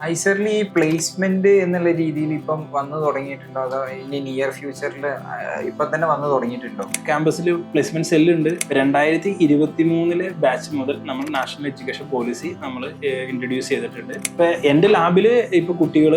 ഐസറിൽ ഈ പ്ലേസ്മെന്റ് എന്നുള്ള രീതിയിൽ ഇപ്പം വന്നു തുടങ്ങിയിട്ടുണ്ടോ, അതോ ഇനി നിയർ ഫ്യൂച്ചറിൽ ഇപ്പൊ തന്നെ വന്നു തുടങ്ങിയിട്ടുണ്ടോ? ക്യാമ്പസിൽ പ്ലേസ്മെന്റ് സെല്ലുണ്ട്. 2023 ബാച്ച് മുതൽ നമ്മൾ നാഷണൽ എഡ്യൂക്കേഷൻ പോളിസി നമ്മൾ ഇൻട്രൊഡ്യൂസ് ചെയ്തിട്ടുണ്ട്. ഇപ്പൊ എന്റെ ലാബിൽ ഇപ്പൊ കുട്ടികൾ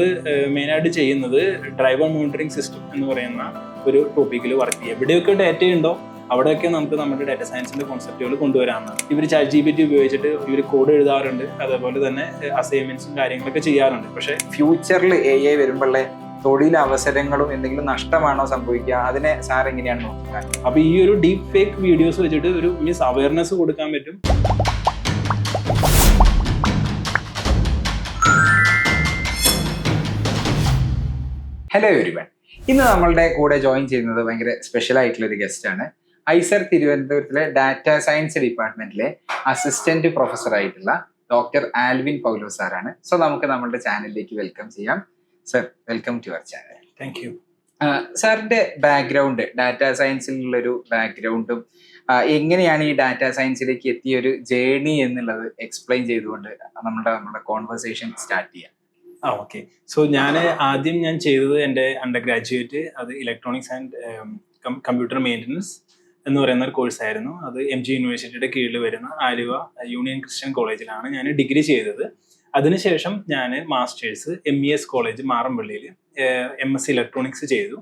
മെയിനായിട്ട് ചെയ്യുന്നത് ഡ്രൈവർ മോണിറ്ററിംഗ് സിസ്റ്റം എന്ന് പറയുന്ന ഒരു ടോപ്പിക്കിൽ വർക്ക് ചെയ്യുക. എവിടെയൊക്കെ ഡാറ്റ ഉണ്ടോ അവിടെയൊക്കെ നമുക്ക് നമ്മുടെ ഡാറ്റ സയൻസിന്റെ കോൺസെപ്റ്റുകൾ കൊണ്ടുവരാമെന്നാണ്. ഇവർ ChatGPT ഉപയോഗിച്ചിട്ട് ഇവർ കോഡ് എഴുതാറുണ്ട്, അതേപോലെ തന്നെ അസൈൻമെന്റ്സും കാര്യങ്ങളൊക്കെ ചെയ്യാറുണ്ട്. പക്ഷെ ഫ്യൂച്ചറിൽ AI വരുമ്പോഴേ തൊഴിലവസരങ്ങളും എന്തെങ്കിലും നഷ്ടമാണോ സംഭവിക്കുക, അതിനെ സാർ എങ്ങനെയാണ് നോക്കുക? അപ്പൊ ഈ ഒരു ഡീപ് ഫേക്ക് വീഡിയോസ് വെച്ചിട്ട് ഒരു അവയർനെസ് കൊടുക്കാൻ പറ്റും. ഹലോ എവരിവൺ, ഇന്ന് നമ്മളുടെ കൂടെ ജോയിൻ ചെയ്യുന്നത് ഭയങ്കര സ്പെഷ്യൽ ആയിട്ടുള്ള ഒരു ഗസ്റ്റ് ആണ്. ഐസർ തിരുവനന്തപുരത്തിലെ ഡാറ്റ സയൻസ് ഡിപ്പാർട്ട്മെന്റിലെ അസിസ്റ്റന്റ് പ്രൊഫസർ ആയിട്ടുള്ള ഡോക്ടർ ആൽവിൻ പൗലോസ് സാറാണ്. സോ നമുക്ക് നമ്മളുടെ ചാനലിലേക്ക് വെൽക്കം ചെയ്യാം. Sir, welcome to our channel. Thank you. സാറിന്റെ ബാക്ക്ഗ്രൗണ്ട്, ഡാറ്റ സയൻസിലുള്ളൊരു ബാക്ക്ഗ്രൗണ്ടും എങ്ങനെയാണ് ഈ ഡാറ്റ സയൻസിലേക്ക് എത്തിയ ഒരു ജേർണി എന്നുള്ളത് എക്സ്പ്ലെയിൻ ചെയ്തുകൊണ്ട് നമ്മുടെ കോൺവെർസേഷൻ സ്റ്റാർട്ട് ചെയ്യാം. ഓക്കെ. സോ ആദ്യം ഞാൻ ചെയ്തത് എൻ്റെ അണ്ടർ ഗ്രാജുവേറ്റ് അത് ഇലക്ട്രോണിക്സ് ആൻഡ് കമ്പ്യൂട്ടർ മെയിൻ്റനൻസ് എന്ന് പറയുന്ന ഒരു കോഴ്സായിരുന്നു. അത് MG യൂണിവേഴ്സിറ്റിയുടെ കീഴിൽ വരുന്ന ആലുവ യൂണിയൻ ക്രിസ്ത്യൻ കോളേജിലാണ് ഞാൻ ഡിഗ്രി ചെയ്തത്. അതിനുശേഷം ഞാൻ മാസ്റ്റേഴ്സ് MES കോളേജ് മാറമ്പള്ളിയിൽ MS ഇലക്ട്രോണിക്സ് ചെയ്തു.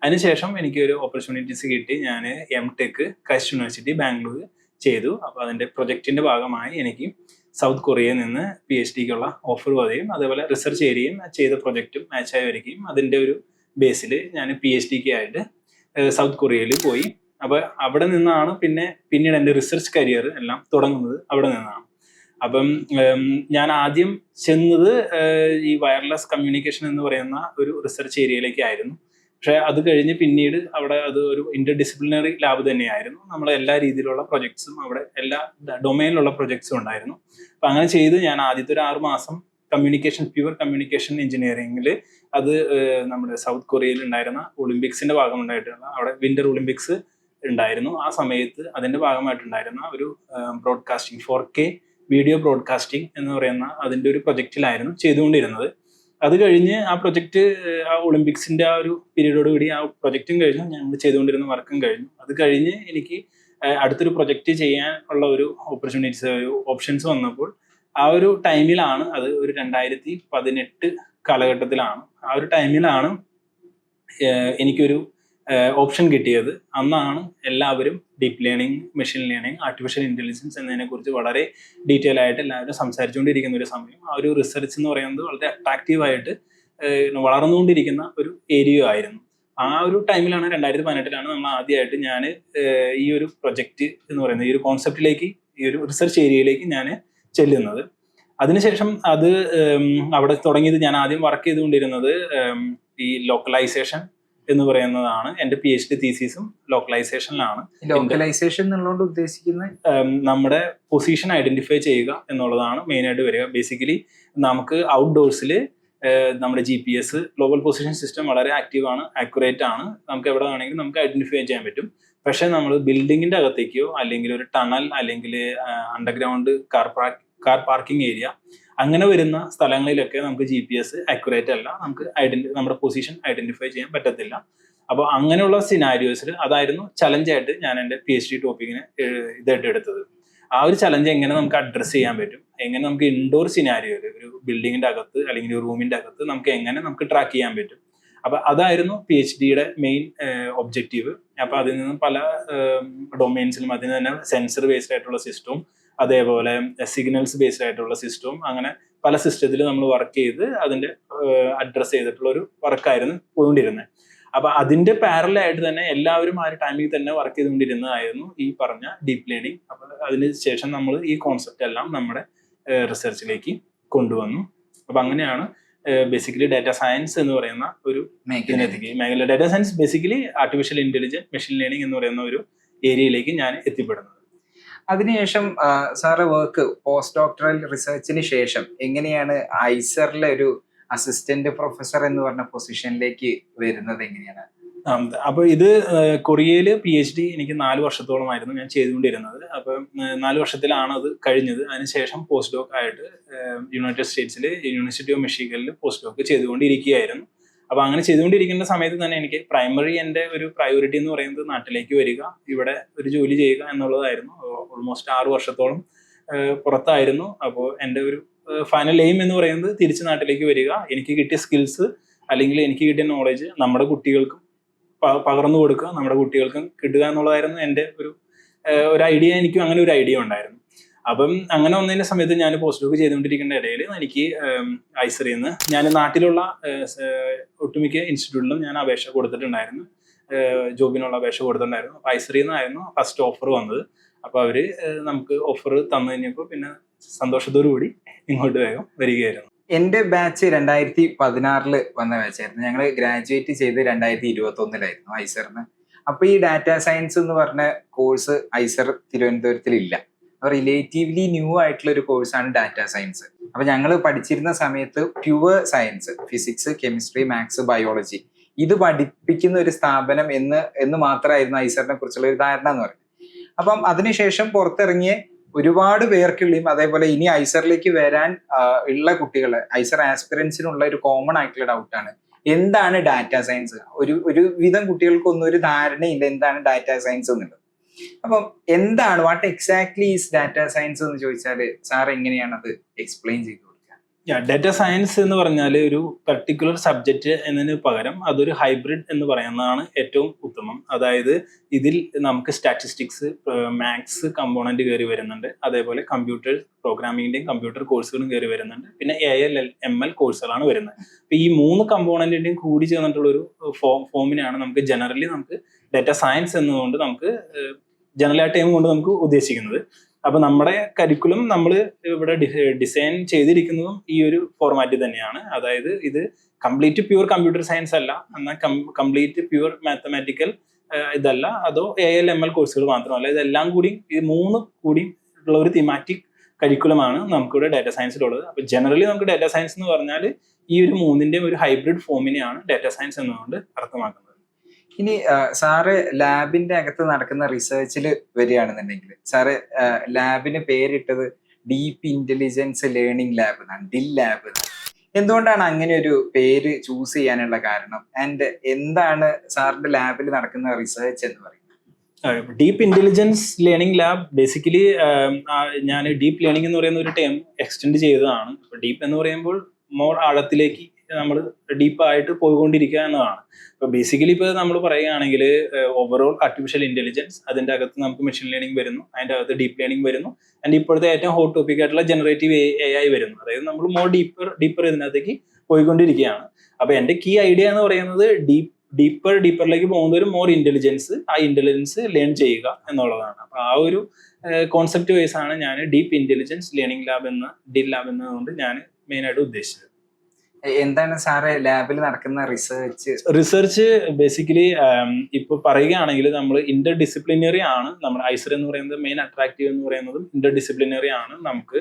അതിനുശേഷം എനിക്കൊരു ഓപ്പർച്യൂണിറ്റീസ് കിട്ടി. ഞാൻ MTech ക്രൈസ്റ്റ് യൂണിവേഴ്സിറ്റി ബാംഗ്ലൂർ ചെയ്തു. അപ്പോൾ അതിൻ്റെ പ്രൊജക്റ്റിൻ്റെ ഭാഗമായി എനിക്ക് സൗത്ത് കൊറിയയിൽ നിന്ന് PhDക്കുള്ള ഓഫർ വരികയും അതേപോലെ റിസർച്ച് ഏരിയയും ചെയ്ത പ്രൊജക്റ്റും മാച്ചായി വരികയും അതിൻ്റെ ഒരു ബേസിൽ ഞാൻ PhDക്ക് ആയിട്ട് സൗത്ത് കൊറിയയിൽ പോയി. അപ്പോൾ അവിടെ നിന്നാണ് പിന്നീട് എൻ്റെ റിസർച്ച് കരിയർ എല്ലാം തുടങ്ങുന്നത് അവിടെ നിന്നാണ്. അപ്പം ഞാൻ ആദ്യം ചെന്നത് ഈ വയർലെസ് കമ്മ്യൂണിക്കേഷൻ എന്ന് പറയുന്ന ഒരു റിസർച്ച് ഏരിയയിലേക്കായിരുന്നു. പക്ഷേ അത് കഴിഞ്ഞ് പിന്നീട് അവിടെ അത് ഒരു ഇന്റർ ഡിസിപ്ലിനറി ലാബ് തന്നെയായിരുന്നു. നമ്മൾ എല്ലാ രീതിയിലുള്ള പ്രൊജക്ട്സും അവിടെ എല്ലാ ഡൊമൈനിലുള്ള പ്രൊജക്ട്സും ഉണ്ടായിരുന്നു. അപ്പം അങ്ങനെ ചെയ്ത് ഞാൻ ആദ്യത്തെ ഒരു 6 മാസം പ്യുവർ കമ്മ്യൂണിക്കേഷൻ എഞ്ചിനീയറിംഗിൽ അത് നമ്മുടെ സൗത്ത് കൊറിയയിൽ ഉണ്ടായിരുന്ന ഒളിമ്പിക്സിന്റെ ഭാഗമുണ്ടായിട്ടുള്ള അവിടെ വിന്റർ ഒളിമ്പിക്സ് ഉണ്ടായിരുന്നു. ആ സമയത്ത് അതിന്റെ ഭാഗമായിട്ടുണ്ടായിരുന്ന ഒരു ബ്രോഡ്കാസ്റ്റിംഗ് 4K വീഡിയോ ബ്രോഡ്കാസ്റ്റിംഗ് എന്ന് പറയുന്ന അതിന്റെ ഒരു പ്രൊജക്റ്റിലായിരുന്നു ചെയ്തുകൊണ്ടിരുന്നത്. അത് കഴിഞ്ഞ് ആ പ്രൊജക്റ്റ് ആ ഒളിമ്പിക്സിന്റെ ആ ഒരു പീരീഡോട് കൂടി ആ പ്രൊജക്റ്റും കഴിഞ്ഞു, ഞങ്ങൾ ചെയ്തുകൊണ്ടിരുന്ന വർക്കും കഴിഞ്ഞു. അത് കഴിഞ്ഞ് എനിക്ക് അടുത്തൊരു പ്രൊജക്റ്റ് ചെയ്യാൻ ഉള്ള ഒരു ഓപ്ഷൻസ് വന്നപ്പോൾ ആ ഒരു ടൈമിലാണ്, അത് ഒരു 2018 കാലഘട്ടത്തിലാണ്, ആ ഒരു ടൈമിലാണ് എനിക്കൊരു ഓപ്ഷൻ കിട്ടിയത്. അന്നാണ് എല്ലാവരും deep learning, machine learning, artificial intelligence എന്നതിനെ കുറിച്ച് വളരെ ഡീറ്റെയിൽ ആയിട്ട് എല്ലാവരും സംസാരിച്ചുകൊണ്ടിരിക്കുന്ന ഒരു സമയം. ആ ഒരു റിസർച്ച് എന്ന് പറയുന്നത് വളരെ അട്രാക്റ്റീവായിട്ട് വളർന്നുകൊണ്ടിരിക്കുന്ന ഒരു ഏരിയ ആയിരുന്നു. ആ ഒരു ടൈമിലാണ് 2018 നമ്മൾ ആദ്യമായിട്ട് ഞാൻ ഈ ഒരു പ്രൊജക്റ്റ് എന്ന് പറയുന്നത് ഈ ഒരു കോൺസെപ്റ്റിലേക്ക്, ഈ ഒരു റിസർച്ച് ഏരിയയിലേക്ക് ഞാൻ ചെല്ലുന്നത്. അതിനുശേഷം അത് അവിടെ തുടങ്ങിയത്, ഞാൻ ആദ്യം വർക്ക് ചെയ്തുകൊണ്ടിരുന്നത് ഈ ലോക്കലൈസേഷൻ എന്ന് പറയുന്നതാണ്. എൻ്റെ PhD തീസിസും ലോക്കലൈസേഷനിലാണ്. ലോക്കലൈസേഷൻ എന്നുള്ളത് ഉദ്ദേശിക്കുന്നത് നമ്മുടെ പൊസിഷൻ ഐഡന്റിഫൈ ചെയ്യുക എന്നുള്ളതാണ് മെയിനായിട്ട് വരിക. ബേസിക്കലി നമുക്ക് ഔട്ട്ഡോഴ്സിൽ നമ്മുടെ GPS ഗ്ലോബൽ പൊസിഷൻ സിസ്റ്റം വളരെ ആക്റ്റീവാണ്, ആക്യുറേറ്റ് ആണ്, നമുക്ക് എവിടെ വേണമെങ്കിലും നമുക്ക് ഐഡന്റിഫൈ ചെയ്യാൻ പറ്റും. പക്ഷെ നമ്മൾ ബിൽഡിങ്ങിന്റെ അകത്തേക്കോ അല്ലെങ്കിൽ ഒരു ടണൽ അല്ലെങ്കിൽ അണ്ടർഗ്രൗണ്ട് കാർ പാർക്കിംഗ് ഏരിയ അങ്ങനെ വരുന്ന സ്ഥലങ്ങളിലൊക്കെ നമുക്ക് GPS ആക്യുറേറ്റ് അല്ല, നമുക്ക് നമ്മുടെ പൊസിഷൻ ഐഡന്റിഫൈ ചെയ്യാൻ പറ്റത്തില്ല. അപ്പോൾ അങ്ങനെയുള്ള സിനാരിയോസിൽ അതായിരുന്നു ചലഞ്ചായിട്ട് ഞാൻ എൻ്റെ PhD ടോപ്പിക്കിന് ഇതായിട്ട് എടുത്തത്. ആ ഒരു ചലഞ്ച് എങ്ങനെ നമുക്ക് അഡ്രസ്സ് ചെയ്യാൻ പറ്റും, എങ്ങനെ നമുക്ക് ഇൻഡോർ സിനാരിയോയിൽ ഒരു ബിൽഡിങ്ങിന്റെ അകത്ത് അല്ലെങ്കിൽ ഒരു റൂമിന്റെ അകത്ത് നമുക്ക് ട്രാക്ക് ചെയ്യാൻ പറ്റും. അപ്പൊ അതായിരുന്നു PhDയുടെ മെയിൻ ഒബ്ജക്റ്റീവ്. അപ്പൊ അതിൽ നിന്നും പല ഡൊമൈൻസിലും അതിന് തന്നെ സെൻസർ ബേസ്ഡ് ആയിട്ടുള്ള സിസ്റ്റവും അതേപോലെ സിഗ്നൽസ് ബേസ്ഡ് ആയിട്ടുള്ള സിസ്റ്റവും അങ്ങനെ പല സിസ്റ്റത്തിൽ നമ്മൾ വർക്ക് ചെയ്ത് അതിന്റെ അഡ്രസ്സ് ചെയ്തിട്ടുള്ള ഒരു വർക്കായിരുന്നു പോയിക്കൊണ്ടിരുന്നത്. അപ്പൊ അതിന്റെ പാരലായിട്ട് തന്നെ എല്ലാവരും ആ ഒരു ടൈമിൽ തന്നെ വർക്ക് ചെയ്തുകൊണ്ടിരുന്നതായിരുന്നു ഈ പറഞ്ഞ ഡീപ്പ് ലേണിംഗ്. അപ്പൊ അതിന് ശേഷം നമ്മൾ ഈ കോൺസെപ്റ്റ് എല്ലാം നമ്മുടെ റിസർച്ചിലേക്ക് കൊണ്ടുവന്നു. അപ്പൊ അങ്ങനെയാണ് ബേസിക്കലി ഡാറ്റ സയൻസ് എന്ന് പറയുന്ന ഒരു മേഖല. Data science basically artificial intelligence, machine learning എന്ന് പറയുന്ന ഒരു ഏരിയയിലേക്ക് ഞാൻ എത്തിപ്പെടുന്നത്. അതിനുശേഷം സാറ് വർക്ക് പോസ്റ്റ് ഡോക്ടറൽ റിസർച്ചിന് ശേഷം എങ്ങനെയാണ് ഐസറിലെ ഒരു അസിസ്റ്റന്റ് പ്രൊഫസർ എന്ന് പറഞ്ഞ പൊസിഷനിലേക്ക് വരുന്നത്? എങ്ങനെയാണ്? അപ്പൊ ഇത് കൊറിയയിൽ PhD എനിക്ക് 4 വർഷത്തോളമായിരുന്നു ഞാൻ ചെയ്തുകൊണ്ടിരുന്നത്. അപ്പൊ 4 വർഷത്തിലാണ് അത് കഴിഞ്ഞത്. അതിനുശേഷം പോസ്റ്റ് ഡോക്ക് ആയിട്ട് യുണൈറ്റഡ് സ്റ്റേറ്റ്സിലെ യൂണിവേഴ്സിറ്റി ഓഫ് മിഷിഗനിൽ പോസ്റ്റ് ഡോക്ക് ചെയ്തുകൊണ്ടിരിക്കുകയായിരുന്നു. അപ്പൊ അങ്ങനെ ചെയ്തുകൊണ്ടിരിക്കുന്ന സമയത്ത് തന്നെ എനിക്ക് പ്രൈമറി എൻ്റെ ഒരു പ്രയോറിറ്റി എന്ന് പറയുന്നത് നാട്ടിലേക്ക് വരിക, ഇവിടെ ഒരു ജോലി ചെയ്യുക എന്നുള്ളതായിരുന്നു. ഓൾമോസ്റ്റ് 6 വർഷത്തോളം പുറത്തായിരുന്നു. അപ്പോൾ എൻ്റെ ഒരു ഫൈനൽ എയിം എന്ന് പറയുന്നത് തിരിച്ച് നാട്ടിലേക്ക് വരിക, എനിക്ക് കിട്ടിയ സ്കിൽസ് അല്ലെങ്കിൽ എനിക്ക് കിട്ടിയ നോളജ് നമ്മുടെ കുട്ടികൾക്കും പകർന്നു കൊടുക്കുക, നമ്മുടെ കുട്ടികൾക്കും കിട്ടുക എന്നുള്ളതായിരുന്നു എൻ്റെ ഒരു ഐഡിയ. എനിക്കും അങ്ങനെ ഒരു ഐഡിയ ഉണ്ടായിരുന്നു. അപ്പം അങ്ങനെ വന്നതിന്റെ സമയത്ത് ഞാൻ പോസ്റ്റ് ഡോക്ക് ചെയ്തുകൊണ്ടിരിക്കുന്ന ഇടയിൽ എനിക്ക് ഐസറിൽ നിന്ന് ഞാൻ നാട്ടിലുള്ള ഒട്ടുമിക്ക ഇൻസ്റ്റിറ്റ്യൂട്ടിലും ഞാൻ അപേക്ഷ കൊടുത്തിട്ടുണ്ടായിരുന്നു, ജോബിനുള്ള അപേക്ഷ കൊടുത്തിട്ടുണ്ടായിരുന്നു. അപ്പൊ ഐസറിൽ നിന്നായിരുന്നു ഫസ്റ്റ് ഓഫർ വന്നത്. അപ്പൊ അവര് നമുക്ക് ഓഫർ തന്നു കഴിഞ്ഞപ്പോൾ പിന്നെ സന്തോഷത്തോടു കൂടി ഇങ്ങോട്ട് വേഗം വരികയായിരുന്നു. എന്റെ ബാച്ച് 2016 വന്ന ബാച്ചായിരുന്നു. ഞങ്ങൾ ഗ്രാജുവേറ്റ് ചെയ്ത് 2021 ഐസറിന്. അപ്പൊ ഈ ഡാറ്റ സയൻസ് എന്ന് പറഞ്ഞ കോഴ്സ് ഐസർ തിരുവനന്തപുരത്തിൽ ഇല്ല. റിലേറ്റീവ്ലി ന്യൂ ആയിട്ടുള്ള ഒരു കോഴ്സാണ് ഡാറ്റ സയൻസ്. അപ്പൊ ഞങ്ങൾ പഠിച്ചിരുന്ന സമയത്ത് pure science, physics, chemistry, maths, biology ഇത് പഠിപ്പിക്കുന്ന ഒരു സ്ഥാപനം എന്ന് മാത്രമായിരുന്നു ഐസറിനെ കുറിച്ചുള്ള ഒരു ധാരണ എന്ന് പറയുന്നത്. അപ്പം അതിനുശേഷം പുറത്തിറങ്ങിയ ഒരുപാട് പേർക്കുള്ളയും അതേപോലെ ഇനി ഐസറിലേക്ക് വരാൻ ഉള്ള കുട്ടികളെ, ഐസർ ആസ്പിറൻസിനുള്ള ഒരു കോമൺ ആയിട്ടുള്ള ഡൗട്ടാണ് എന്താണ് ഡാറ്റ സയൻസ്. ഒരു വിധം കുട്ടികൾക്കൊന്നും ഒരു ധാരണയില്ല എന്താണ് ഡാറ്റ സയൻസ് എന്നുള്ളത്. അപ്പം എന്താണ്, what exactly is data science എന്ന് ചോദിച്ചാൽ സാർ എങ്ങനെയാണ് അത് എക്സ്പ്ലെയിൻ ചെയ്തു കൊടുക്കുക? ഡാറ്റ സയൻസ് എന്ന് പറഞ്ഞാൽ ഒരു പർട്ടിക്കുലർ സബ്ജക്റ്റ് എന്നതിന് പകരം അതൊരു ഹൈബ്രിഡ് എന്ന് പറയുന്നതാണ് ഏറ്റവും ഉത്തമം. അതായത് ഇതിൽ നമുക്ക് സ്റ്റാറ്റിസ്റ്റിക്സ്, മാത്സ് കമ്പോണന്റ് കയറി വരുന്നുണ്ട്, അതേപോലെ കമ്പ്യൂട്ടർ പ്രോഗ്രാമിന്റെയും കമ്പ്യൂട്ടർ കോഴ്സുകളും കയറി വരുന്നുണ്ട്, പിന്നെ AL ML കോഴ്സുകളാണ് വരുന്നത്. അപ്പൊ ഈ 3 കമ്പോണന്റിന്റെയും കൂടി ചേർന്നിട്ടുള്ള ഒരു ഫോമിനാണ് നമുക്ക് ജനറലി നമുക്ക് ഡാറ്റ സയൻസ് എന്നതുകൊണ്ട് നമുക്ക് ജനറൽ ആ ടൈം കൊണ്ട് നമുക്ക് ഉദ്ദേശിക്കുന്നത്. അപ്പൊ നമ്മുടെ കരിക്കുലം നമ്മൾ ഇവിടെ ഡിസൈൻ ചെയ്തിരിക്കുന്നതും ഈ ഒരു ഫോർമാറ്റിൽ തന്നെയാണ്. അതായത് ഇത് കംപ്ലീറ്റ് പ്യൂർ കമ്പ്യൂട്ടർ സയൻസ് അല്ല, എന്നാൽ കംപ്ലീറ്റ് പ്യൂർ മാത്തമാറ്റിക്കൽ ഇതല്ല, അതോ AL ML കോഴ്സുകൾ മാത്രമല്ല, ഇതെല്ലാം കൂടി ഈ 3 കൂടി ഉള്ള ഒരു തീമാറ്റിക് കരിക്കുലമാണ് നമുക്കിവിടെ ഡാറ്റ സയൻസിലുള്ളത്. അപ്പൊ ജനറലി നമുക്ക് ഡാറ്റ സയൻസ് എന്ന് പറഞ്ഞാൽ ഈ ഒരു 3ന്റെയും ഒരു ഹൈബ്രിഡ് ഫോമിനെയാണ് ഡാറ്റ സയൻസ് എന്നതുകൊണ്ട് അർത്ഥമാക്കുന്നത്. ഇനി സാറ് ലാബിന്റെ അകത്ത് നടക്കുന്ന റിസർച്ചിൽ വരികയാണെന്നുണ്ടെങ്കിൽ സാറ് ലാബിന് പേരിട്ടത് ഡീപ്പ് ഇന്റലിജൻസ് ലേണിംഗ് ലാബ് എന്നാണ്, DIL ലാബ്. എന്തുകൊണ്ടാണ് അങ്ങനെ ഒരു പേര് ചൂസ് ചെയ്യാനുള്ള കാരണം? ആൻഡ് എന്താണ് സാറിന്റെ ലാബിൽ നടക്കുന്ന റിസർച്ച് എന്ന് പറയുന്നത്? Deep intelligence learning lab basically ഞാൻ ഡീപ്പ് ലേണിംഗ് എന്ന് പറയുന്ന ഒരു ടേം എക്സ്റ്റെൻഡ് ചെയ്തതാണ്. ഡീപ്പ് എന്ന് പറയുമ്പോൾ മോർ ആഴത്തിലേക്ക് നമ്മൾ ഡീപ്പായിട്ട് പോയിക്കൊണ്ടിരിക്കുക എന്നതാണ്. ഇപ്പൊ ബേസിക്കലി ഇപ്പൊ നമ്മൾ പറയുകയാണെങ്കിൽ ഓവറോൾ ആർട്ടിഫിഷ്യൽ ഇന്റലിജൻസ്, അതിന്റെ അകത്ത് നമുക്ക് മെഷീൻ ലേണിംഗ് വരുന്നു, അതിന്റെ അകത്ത് ഡീപ്പ് ലേണിംഗ് വരുന്നു, ആൻഡ് ഇപ്പോഴത്തെ ഏറ്റവും ഹോട്ട് ടോപ്പിക് ആയിട്ടുള്ള ജനറേറ്റീവ് AI വരുന്നു. അതായത് നമ്മൾ മോർ ഡീപ്പർ ഇതിനകത്തേക്ക് പോയിക്കൊണ്ടിരിക്കുകയാണ്. അപ്പൊ എന്റെ കീ ഐഡിയ എന്ന് പറയുന്നത് ഡീപ്പറിലേക്ക് പോകുന്നവരും മോർ ഇന്റലിജൻസ്, ആ ഇന്റലിജൻസ് ലേൺ ചെയ്യുക എന്നുള്ളതാണ്. അപ്പൊ ആ ഒരു കോൺസെപ്റ്റ് വൈസ് ആണ് ഞാൻ ഡീപ്പ് ഇന്റലിജൻസ് ലേണിംഗ് ലാബ് എന്ന DIL ലാബ് എന്നതുകൊണ്ട് ഞാൻ മെയിൻ ആയിട്ട് ഉദ്ദേശിച്ചത്. എന്താണ് സാറ് ലാബിൽ നടക്കുന്ന റിസർച്ച് ബേസിക്കലി ഇപ്പൊ പറയുകയാണെങ്കിൽ നമ്മൾ ഇന്റർ ഡിസിപ്ലിനറി ആണ്. നമ്മുടെ ഐസർ എന്ന് പറയുന്നത് മെയിൻ അട്രാക്റ്റീവ് എന്ന് പറയുന്നതും ഇന്റർ ഡിസിപ്ലിനറി ആണ്. നമുക്ക്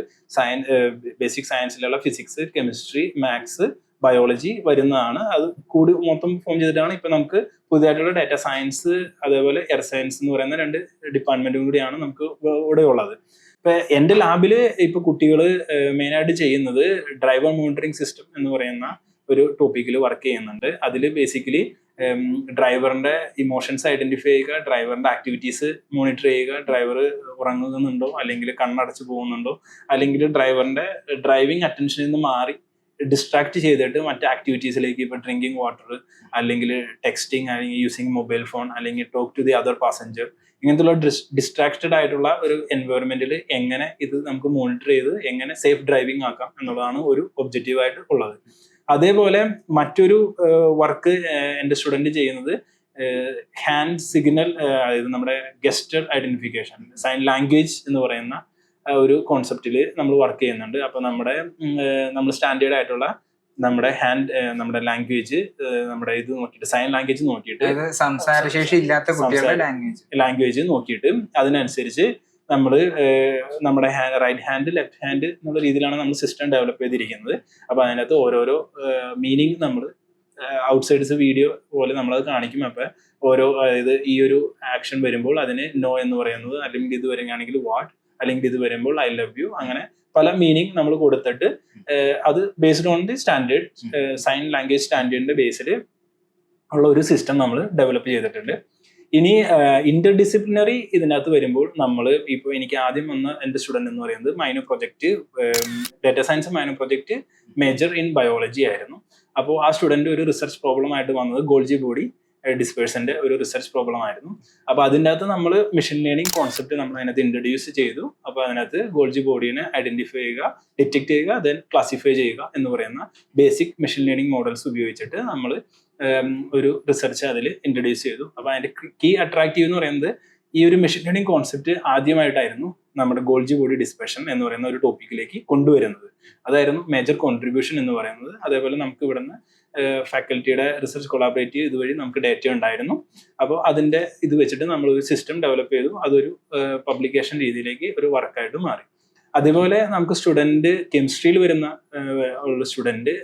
ബേസിക് സയൻസിലുള്ള ഫിസിക്സ്, കെമിസ്ട്രി, മാത്സ്, ബയോളജി വരുന്നതാണ്. അത് കൂടി മൊത്തം ഫോം ചെയ്തിട്ടാണ് ഇപ്പൊ നമുക്ക് പുതിയതായിട്ടുള്ള ഡാറ്റ സയൻസ് അതേപോലെ എയർ സയൻസ് എന്ന് പറയുന്ന 2 ഡിപ്പാർട്ട്മെന്റും കൂടിയാണ് നമുക്ക് ഇവിടെ ഉള്ളത്. ഇപ്പൊ എന്റെ ലാബില് ഇപ്പൊ കുട്ടികൾ മെയിനായിട്ട് ചെയ്യുന്നത് ഡ്രൈവർ മോണിറ്ററിംഗ് സിസ്റ്റം എന്ന് പറയുന്ന ഒരു ടോപ്പിക്കിൽ വർക്ക് ചെയ്യുന്നുണ്ട്. അതിൽ ബേസിക്കലി ഡ്രൈവറിന്റെ ഇമോഷൻസ് ഐഡന്റിഫൈ ചെയ്യുക, ഡ്രൈവറിന്റെ ആക്ടിവിറ്റീസ് മോണിറ്റർ ചെയ്യുക, ഡ്രൈവർ ഉറങ്ങുന്നുണ്ടോ അല്ലെങ്കിൽ കണ്ണടച്ച് പോകുന്നുണ്ടോ, അല്ലെങ്കിൽ ഡ്രൈവറിന്റെ ഡ്രൈവിംഗ് അറ്റൻഷനിൽ നിന്ന് മാറി ഡിസ്ട്രാക്ട് ചെയ്തിട്ട് മറ്റ് ആക്ടിവിറ്റീസിലേക്ക്, ഇപ്പൊ ഡ്രിങ്കിങ് വാട്ടർ അല്ലെങ്കിൽ ടെക്സ്റ്റിംഗ് അല്ലെങ്കിൽ യൂസിങ് മൊബൈൽ ഫോൺ അല്ലെങ്കിൽ talk to the other passenger, ഇങ്ങനത്തുള്ള ഡിസ്ട്രാക്റ്റഡ് ആയിട്ടുള്ള ഒരു എൻവയോൺമെന്റിൽ എങ്ങനെ ഇത് നമുക്ക് മോണിറ്റർ ചെയ്ത് എങ്ങനെ സേഫ് ഡ്രൈവിംഗ് ആക്കാം എന്നുള്ളതാണ് ഒരു ഒബ്ജക്റ്റീവ് ആയിട്ട് ഉള്ളത്. അതേപോലെ മറ്റൊരു വർക്ക് എൻ്റെ സ്റ്റുഡൻറ് ചെയ്യുന്നത് ഹാൻഡ് സിഗ്നൽ, അതായത് നമ്മുടെ ഗസ്റ്റർ ഐഡന്റിഫിക്കേഷൻ, സൈൻ ലാംഗ്വേജ് എന്ന് പറയുന്ന ഒരു കോൺസെപ്റ്റിൽ നമ്മൾ വർക്ക് ചെയ്യുന്നുണ്ട്. അപ്പൊ നമ്മൾ സ്റ്റാൻഡേർഡ് ആയിട്ടുള്ള നമ്മുടെ ലാംഗ്വേജ്, നമ്മുടെ ഇത് നോക്കിയിട്ട് സൈൻ ലാംഗ്വേജ് നോക്കിയിട്ട്, സംസാരശേഷി ഇല്ലാത്ത കുട്ടികളുടെ ലാംഗ്വേജ് നോക്കിയിട്ട് അതിനനുസരിച്ച് നമ്മൾ നമ്മുടെ റൈറ്റ് ഹാൻഡ്, ലെഫ്റ്റ് ഹാൻഡ് എന്നുള്ള രീതിയിലാണ് നമ്മൾ സിസ്റ്റം ഡെവലപ്പ് ചെയ്തിരിക്കുന്നത്. അപ്പൊ അതിനകത്ത് ഓരോരോ മീനിങ് നമ്മൾ ഔട്ട്സൈഡ്സ് വീഡിയോ പോലെ നമ്മളത് കാണിക്കും. അപ്പോൾ ഓരോ അതായത് ഈ ഒരു ആക്ഷൻ വരുമ്പോൾ അതിന് നോ എന്ന് പറയുന്നത്, അല്ലെങ്കിൽ ഇത് വരികയാണെങ്കിൽ വാട്ട്, അല്ലെങ്കിൽ ഇത് വരുമ്പോൾ ഐ ലവ് യു, അങ്ങനെ പല മീനിങ് നമ്മൾ കൊടുത്തിട്ട് അത് based on the standard sign language സ്റ്റാൻഡേർഡിന്റെ ബേസിൽ ഉള്ള ഒരു സിസ്റ്റം നമ്മൾ ഡെവലപ്പ് ചെയ്തിട്ടുണ്ട്. ഇനി ഇന്റർ ഡിസിപ്ലിനറി ഇതിനകത്ത് വരുമ്പോൾ നമ്മൾ ഇപ്പോൾ എനിക്ക് ആദ്യം വന്ന എൻ്റെ സ്റ്റുഡൻറ് എന്ന് പറയുന്നത് minor project data science minor project major in biology ആയിരുന്നു. അപ്പോൾ ആ സ്റ്റുഡൻറ് ഒരു റിസർച്ച് പ്രോബ്ലം ആയിട്ട് വന്നത് ഗോൾജി ബോഡി ഡിസ്പേഴ്സിന്റെ ഒരു റിസർച്ച് പ്രോബ്ലം ആയിരുന്നു. അപ്പോൾ അതിൻ്റെ അകത്ത് നമ്മൾ മെഷീൻ ലേണിംഗ് കോൺസെപ്റ്റ് നമ്മൾ അതിനകത്ത് ഇൻട്രൊഡ്യൂസ് ചെയ്തു. അപ്പോൾ അതിനകത്ത് ഗോൾജി ബോഡീനെ ഐഡന്റിഫൈ ചെയ്യുക, ഡിറ്റക്ട് ചെയ്യുക, ദെൻ ക്ലാസിഫൈ ചെയ്യുക എന്ന് പറയുന്ന ബേസിക് മെഷീൻ ലേണിംഗ് മോഡൽസ് ഉപയോഗിച്ചിട്ട് നമ്മൾ ഒരു റിസർച്ച് അതിൽ ഇൻട്രൊഡ്യൂസ് ചെയ്തു. അപ്പോൾ അതിന്റെ കീ അട്രാക്റ്റീവ് എന്ന് പറയുന്നത് ഈ ഒരു മെഷീൻ ലേണിംഗ് കോൺസെപ്റ്റ് ആദ്യമായിട്ടായിരുന്നു നമ്മുടെ ഗോൾജി ബോഡി ഡിസ്പെർഷൻ എന്ന് പറയുന്ന ഒരു ടോപ്പിക്കിലേക്ക് കൊണ്ടുവരുന്നത്. അതായിരുന്നു മേജർ കോൺട്രിബ്യൂഷൻ എന്ന് പറയുന്നത്. അതേപോലെ നമുക്ക് ഇവിടുന്ന് ഫാക്കൽറ്റിയുടെ റിസർച്ച് കൊളാബറേറ്റീവ് ഇതുവഴി നമുക്ക് ഡേറ്റ ഉണ്ടായിരുന്നു. അപ്പോൾ അതിന്റെ ഇത് വെച്ചിട്ട് നമ്മൾ ഒരു സിസ്റ്റം ഡെവലപ്പ് ചെയ്തു. അതൊരു പബ്ലിക്കേഷൻ രീതിയിലേക്ക് ഒരു വർക്കായിട്ട് മാറി. അതേപോലെ നമുക്ക് സ്റ്റുഡൻറ് കെമിസ്ട്രിയിൽ വരുന്ന ഉള്ള സ്റ്റുഡൻറ്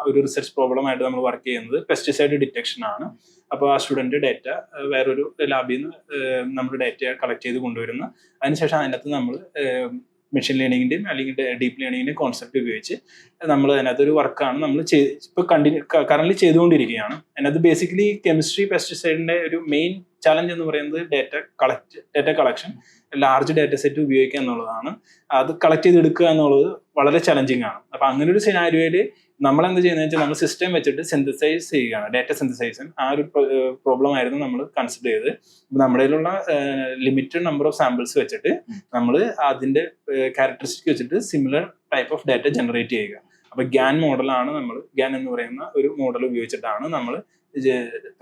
ഒരു റിസർച്ച് പ്രോബ്ലം ആയിട്ട് നമ്മൾ വർക്ക് ചെയ്യുന്നത് പെസ്റ്റിസൈഡ് ഡിറ്റക്ഷൻ ആണ്. അപ്പോൾ ആ സ്റ്റുഡൻറ് ഡേറ്റ വേറൊരു ലാബിൽ നിന്ന് നമ്മൾ ഡേറ്റ കളക്ട് ചെയ്ത് കൊണ്ടുവരുന്നു. അതിനുശേഷം അതിനകത്ത് നമ്മൾ മെഷീൻ ലേണിങ്ങിൻ്റെയും അല്ലെങ്കിൽ ഡീപ്പ് ലേണിങ്ങിൻ്റെയും കോൺസെപ്റ്റ് ഉപയോഗിച്ച് നമ്മൾ അതിനകത്ത് ഒരു വർക്കാണ് നമ്മൾ ഇപ്പോൾ കറന്റ് ചെയ്തുകൊണ്ടിരിക്കുകയാണ്. അതിനകത്ത് ബേസിക്കലി കെമിസ്ട്രി പെസ്റ്റിസൈഡിന്റെ ഒരു മെയിൻ ചാലഞ്ച് എന്ന് പറയുന്നത് data collection, large data set ഉപയോഗിക്കുക എന്നുള്ളതാണ്. അത് കളക്ട് ചെയ്തെടുക്കുക എന്നുള്ളത് വളരെ ചലഞ്ചിങ് ആണ്. അപ്പൊ അങ്ങനെ ഒരു സിനാരിയോയിൽ നമ്മൾ എന്ത് ചെയ്യുന്നത് വെച്ചാൽ നമ്മൾ സിസ്റ്റം വെച്ചിട്ട് സിന്തസൈസ് ചെയ്യുകയാണ്, ഡാറ്റ സിന്തസൈസ്. ആ ഒരു പ്രോബ്ലം ആയിരുന്നു നമ്മൾ കൺസിഡർ ചെയ്ത് നമ്മുടെ കയ്യിലുള്ള ലിമിറ്റഡ് നമ്പർ ഓഫ് സാമ്പിൾസ് വെച്ചിട്ട് നമ്മൾ അതിന്റെ ക്യാരക്ടറിസ്റ്റിക് വെച്ചിട്ട് similar type of data generate ചെയ്യുക. അപ്പൊ ഗ്യാൻ മോഡലാണ് നമ്മൾ ഗ്യാൻ എന്ന് പറയുന്ന ഒരു മോഡൽ ഉപയോഗിച്ചിട്ടാണ് നമ്മൾ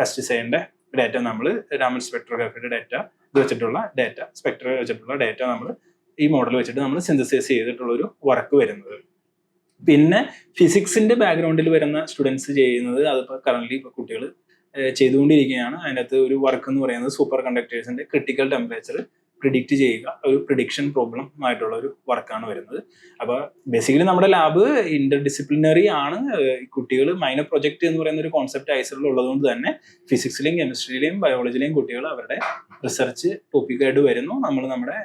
പെസ്റ്റിസൈഡിന്റെ ഡാറ്റ നമ്മൾ രാമൻ സ്പെക്ട്രോഗ്രാഫിയുടെ ഡാറ്റ ഇത് വെച്ചിട്ടുള്ള ഡാറ്റ സ്പെക്ട്ര വെച്ചിട്ടുള്ള ഡാറ്റ നമ്മൾ ഈ മോഡൽ വെച്ചിട്ട് നമ്മൾ സിന്തസൈസ് ചെയ്തിട്ടുള്ള ഒരു വർക്ക് വരുന്നത്. പിന്നെ ഫിസിക്സിന്റെ ബാക്ക്ഗ്രൗണ്ടിൽ വരുന്ന സ്റ്റുഡൻസ് ചെയ്യുന്നത് അതിപ്പോൾ കറന്റ് ഇപ്പോൾ കുട്ടികൾ ചെയ്തുകൊണ്ടിരിക്കുകയാണ്. അതിനകത്ത് ഒരു വർക്ക് എന്ന് പറയുന്നത് സൂപ്പർ കണ്ടക്ടേഴ്സിന്റെ ക്രിട്ടിക്കൽ ടെമ്പറേച്ചർ പ്രിഡിക്റ്റ് ചെയ്യുക, ഒരു പ്രിഡിക്ഷൻ പ്രോബ്ലം ആയിട്ടുള്ള ഒരു വർക്കാണ് വരുന്നത്. അപ്പോൾ ബേസിക്കലി നമ്മുടെ ലാബ് ഇന്റർ ഡിസിപ്ലിനറി ആണ്. കുട്ടികൾ മൈനർ പ്രൊജക്ട് എന്ന് പറയുന്ന ഒരു കോൺസെപ്റ്റ് ഐസറിൽ ഉള്ളതുകൊണ്ട് തന്നെ ഫിസിക്സിലെയും കെമിസ്ട്രിയിലെയും ബയോളജിയിലെയും കുട്ടികൾ അവരുടെ റിസർച്ച് ടോപ്പിക്കായിട്ട് വരുന്നു. നമ്മൾ നമ്മുടെ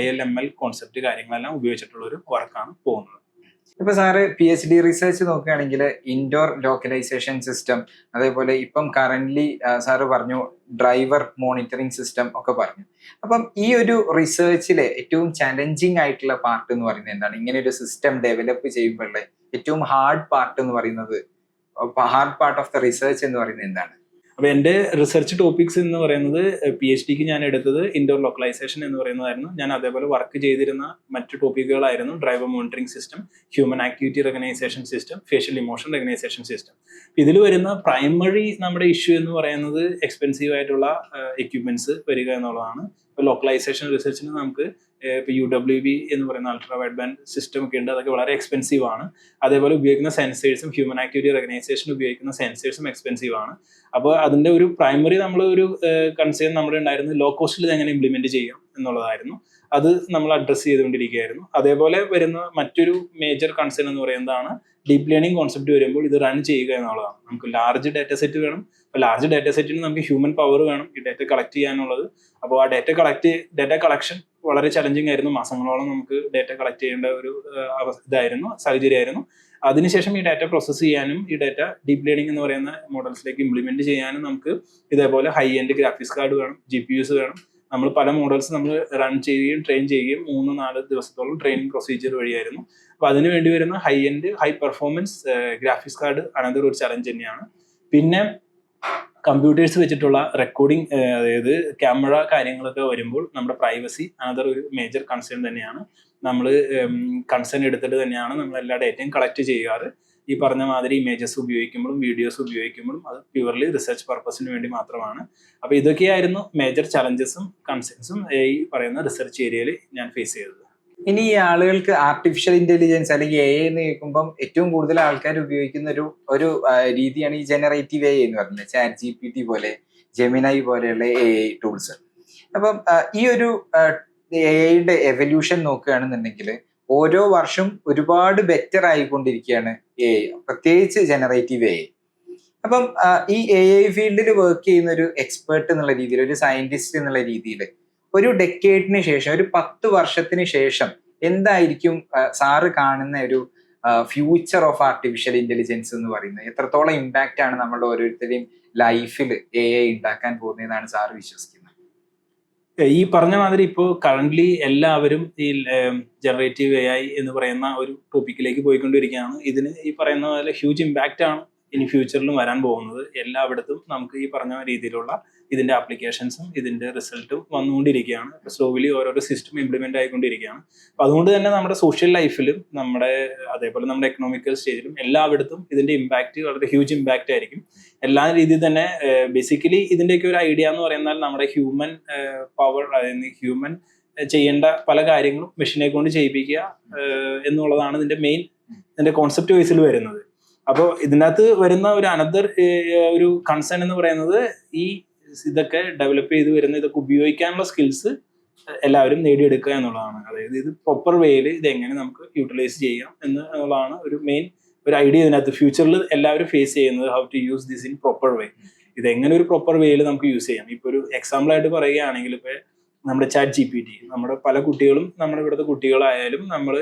ALML കോൺസെപ്റ്റ് കാര്യങ്ങളെല്ലാം ഉപയോഗിച്ചിട്ടുള്ള ഒരു വർക്കാണ് പോകുന്നത്. ഇപ്പൊ സാറ് PhD റിസർച്ച് നോക്കുകയാണെങ്കിൽ ഇൻഡോർ ലോക്കലൈസേഷൻ സിസ്റ്റം, അതേപോലെ ഇപ്പം കറന്റ്ലി സാറ് പറഞ്ഞു ഡ്രൈവർ മോണിറ്ററിംഗ് സിസ്റ്റം ഒക്കെ പറഞ്ഞു. അപ്പം ഈ ഒരു റിസർച്ചിലെ ഏറ്റവും ചാലഞ്ചിങ് ആയിട്ടുള്ള പാർട്ട് എന്ന് പറയുന്നത് എന്താണ്? ഇങ്ങനെ ഒരു സിസ്റ്റം ഡെവലപ്പ് ചെയ്യുമ്പോഴുള്ള ഏറ്റവും ഹാർഡ് പാർട്ട് എന്ന് പറയുന്നത്, hard part of the research എന്ന് പറയുന്നത് എന്താണ്? അപ്പൊ എന്റെ റിസർച്ച് ടോപ്പിക്സ് എന്ന് പറയുന്നത് PhDക്ക് ഞാൻ എടുത്തത് ഇൻഡോർ ലോക്കലൈസേഷൻ എന്ന് പറയുന്നതായിരുന്നു. ഞാൻ അതേപോലെ വർക്ക് ചെയ്തിരുന്ന മറ്റു ടോപ്പിക്കുകളായിരുന്നു driver monitoring system, human activity recognition system, facial emotion recognition system. ഇതിൽ വരുന്ന പ്രൈമറി നമ്മുടെ ഇഷ്യൂ എന്ന് പറയുന്നത് എക്സ്പെൻസീവ് ആയിട്ടുള്ള എക്യുപ്മെന്റ്സ് വരിക എന്നുള്ളതാണ്. ഇപ്പൊ ലോക്കലൈസേഷൻ റിസർച്ചിന് നമുക്ക് ഇപ്പോൾ UWB എന്ന് പറയുന്ന അൾട്രാ വൈഡ് ബാൻഡ് സിസ്റ്റം ഒക്കെ ഉണ്ട്. അതൊക്കെ വളരെ എക്സ്പെൻസീവ് ആണ്. അതേപോലെ ഉപയോഗിക്കുന്ന സെൻസേഴ്സും ഹ്യൂമൻ ആക്ടിവിറ്റി റെക്കഗ്നൈസേഷൻ ഉപയോഗിക്കുന്ന സെൻസേഴ്സും എക്സ്പെൻസീവ് ആണ്. അപ്പോൾ അതിന്റെ ഒരു പ്രൈമറി നമ്മൾ ഒരു കൺസേൺ നമ്മുടെ ഉണ്ടായിരുന്നു ലോ കോസ്റ്റിൽ ഇത് എങ്ങനെ ഇംപ്ലിമെന്റ് ചെയ്യാം എന്നുള്ളതായിരുന്നു. അത് നമ്മൾ അഡ്രസ്സ് ചെയ്തുകൊണ്ടിരിക്കുകയായിരുന്നു. അതേപോലെ വരുന്ന മറ്റൊരു മേജർ കൺസേൺ എന്ന് പറയുന്നതാണ് ഡീപ്പ് ലേണിംഗ് കോൺസെപ്റ്റ് വരുമ്പോൾ ഇത് റൺ ചെയ്യുക എന്നുള്ളതാണ്. നമുക്ക് ലാർജ് ഡാറ്റ സെറ്റ് വേണം. അപ്പോൾ ലാർജ് ഡാറ്റ സെറ്റിന് നമുക്ക് ഹ്യൂമൻ പവർ വേണം ഈ ഡാറ്റ കളക്ട് ചെയ്യാനുള്ളത്. അപ്പോൾ ആ ഡാറ്റ കളക്ഷൻ വളരെ ചലഞ്ചിങ് ആയിരുന്നു. മാസങ്ങളോളം നമുക്ക് ഡാറ്റ കളക്ട് ചെയ്യേണ്ട ഒരു സാഹചര്യമായിരുന്നു. അതിനുശേഷം ഈ ഡാറ്റ പ്രോസസ്സ് ചെയ്യാനും ഈ ഡാറ്റ ഡീപ്പ് ലേണിംഗ് എന്ന് പറയുന്ന മോഡൽസിലേക്ക് ഇംപ്ലിമെന്റ് ചെയ്യാനും നമുക്ക് ഇതേപോലെ ഹൈ എൻഡ് ഗ്രാഫിക്സ് കാർഡ് വേണം, GPUs വേണം. നമ്മൾ പല മോഡൽസ് നമ്മൾ റൺ ചെയ്യുകയും ട്രെയിൻ ചെയ്യുകയും 3-4 ദിവസത്തോളം ട്രെയിനിങ് പ്രൊസീജിയർ വഴിയായിരുന്നു. അപ്പോൾ അതിന് വേണ്ടി വരുന്ന high end high performance graphics card another ഒരു ചലഞ്ച് തന്നെയാണ്. പിന്നെ കമ്പ്യൂട്ടേഴ്സ് വെച്ചിട്ടുള്ള റെക്കോർഡിംഗ്, അതായത് ക്യാമറ കാര്യങ്ങളൊക്കെ വരുമ്പോൾ നമ്മുടെ പ്രൈവസി അനദർ ഒരു മേജർ കൺസേൺ തന്നെയാണ്. നമ്മൾ കൺസേൺ എടുത്തിട്ട് തന്നെയാണ് നമ്മൾ എല്ലാ ഡേറ്റയും കളക്ട് ചെയ്യാറ്. ഈ പറഞ്ഞ മാതിരി ഇമേജസ് ഉപയോഗിക്കുമ്പോഴും വീഡിയോസ് ഉപയോഗിക്കുമ്പോഴും അത് പ്യുവർലി റിസർച്ച് പർപ്പസിന് വേണ്ടി മാത്രമാണ്. അപ്പോൾ ഇതൊക്കെയായിരുന്നു മേജർ ചലഞ്ചസും കൺസേൺസും ഈ പറയുന്ന റിസർച്ച് ഏരിയയിൽ ഞാൻ ഫേസ് ചെയ്തത്. ഇനി ഈ ആളുകൾക്ക് ആർട്ടിഫിഷ്യൽ ഇന്റലിജൻസ് അല്ലെങ്കിൽ AI എന്ന് കേൾക്കുമ്പം ഏറ്റവും കൂടുതൽ ആൾക്കാർ ഉപയോഗിക്കുന്ന ഒരു രീതിയാണ് ഈ ജനറേറ്റീവ് AI എന്ന് പറയുന്നത്. ChatGPT പോലെ, ജെമിനൈ പോലെയുള്ള AI ടൂൾസ്. അപ്പം ഈ ഒരു AI-യുടെ എവല്യൂഷൻ നോക്കുകയാണെന്നുണ്ടെങ്കിൽ ഓരോ വർഷം ഒരുപാട് ബെറ്റർ ആയിക്കൊണ്ടിരിക്കുകയാണ് AI, പ്രത്യേകിച്ച് ജനറേറ്റീവ് AI. അപ്പം ഈ AI ഫീൽഡിൽ വർക്ക് ചെയ്യുന്ന ഒരു എക്സ്പേർട്ട് എന്നുള്ള രീതിയിൽ, ഒരു സയന്റിസ്റ്റ് എന്നുള്ള രീതിയിൽ ഒരു ഡെക്കേഡിന് ശേഷം, ഒരു 10 വർഷത്തിന് ശേഷം എന്തായിരിക്കും സാറ് കാണുന്ന ഒരു ഫ്യൂച്ചർ ഓഫ് ആർട്ടിഫിഷ്യൽ ഇന്റലിജൻസ് എന്ന് പറയുന്നത്? എത്രത്തോളം ഇമ്പാക്റ്റ് ആണ് നമ്മളുടെ ഓരോരുത്തരുടെയും ലൈഫിൽ AI ഉണ്ടാക്കാൻ പോകുന്നതെന്നാണ് സാറ് വിശ്വസിക്കുന്നത്? ഈ പറഞ്ഞ മാതിരി ഇപ്പോൾ കറന്റ്ലി എല്ലാവരും ഈ ജനറേറ്റീവ് AI എന്ന് പറയുന്ന ഒരു ടോപ്പിക്കിലേക്ക് പോയിക്കൊണ്ടിരിക്കുകയാണ്. ഇതിന് ഈ പറയുന്ന പോലെ ഹ്യൂജ് ഇമ്പാക്റ്റ് ആണ് ഇനി ഫ്യൂച്ചറിലും വരാൻ പോകുന്നത്. എല്ലായിടത്തും നമുക്ക് ഈ പറഞ്ഞ രീതിയിലുള്ള ഇതിന്റെ ആപ്ലിക്കേഷൻസും ഇതിന്റെ റിസൾട്ടും വന്നുകൊണ്ടിരിക്കുകയാണ്. സ്ലോലി ഓരോരോ സിസ്റ്റം ഇംപ്ലിമെന്റ് ആയിക്കൊണ്ടിരിക്കുകയാണ്. അപ്പൊ അതുകൊണ്ട് തന്നെ നമ്മുടെ സോഷ്യൽ ലൈഫിലും അതേപോലെ നമ്മുടെ എക്കണോമിക്കൽ സ്റ്റേജിലും എല്ലായിടത്തും ഇതിന്റെ ഇമ്പാക്റ്റ് വളരെ ഹ്യൂജ് ഇമ്പാക്റ്റ് ആയിരിക്കും. എല്ലാ രീതിയിൽ തന്നെ ബേസിക്കലി ഇതിന്റെയൊക്കെ ഒരു ഐഡിയ എന്ന് പറയുന്നത് നമ്മുടെ ഹ്യൂമൻ പവർ, അതായത് ഹ്യൂമൻ ചെയ്യേണ്ട പല കാര്യങ്ങളും മെഷീനെ കൊണ്ട് ചെയ്യിപ്പിക്കുക എന്നുള്ളതാണ് ഇതിന്റെ മെയിൻ, ഇതിന്റെ കോൺസെപ്റ്റ് വൈസിൽ വരുന്നത്. അപ്പോൾ ഇതിനകത്ത് വരുന്ന ഒരു അനദർ ഒരു കൺസേൺ എന്ന് പറയുന്നത് ഈ ഇതൊക്കെ ഡെവലപ്പ് ചെയ്ത് വരുന്ന ഇതൊക്കെ ഉപയോഗിക്കാനുള്ള സ്കിൽസ് എല്ലാവരും നേടിയെടുക്കുക എന്നുള്ളതാണ്. അതായത് ഇത് പ്രോപ്പർ വേയിൽ ഇത് എങ്ങനെ നമുക്ക് യൂട്ടിലൈസ് ചെയ്യാം എന്നുള്ളതാണ് ഒരു മെയിൻ ഒരു ഐഡിയ ഇതിനകത്ത്. ഫ്യൂച്ചറിൽ എല്ലാവരും ഫേസ് ചെയ്യുന്നത് how to use this in proper way. ഇത് എങ്ങനെ ഒരു പ്രോപ്പർ വേയിൽ നമുക്ക് യൂസ് ചെയ്യാം. ഇപ്പോൾ ഒരു എക്സാമ്പിൾ ആയിട്ട് പറയുകയാണെങ്കിൽ ഇപ്പോൾ നമ്മുടെ ChatGPT, നമ്മുടെ പല കുട്ടികളും, നമ്മുടെ ഇവിടുത്തെ കുട്ടികളായാലും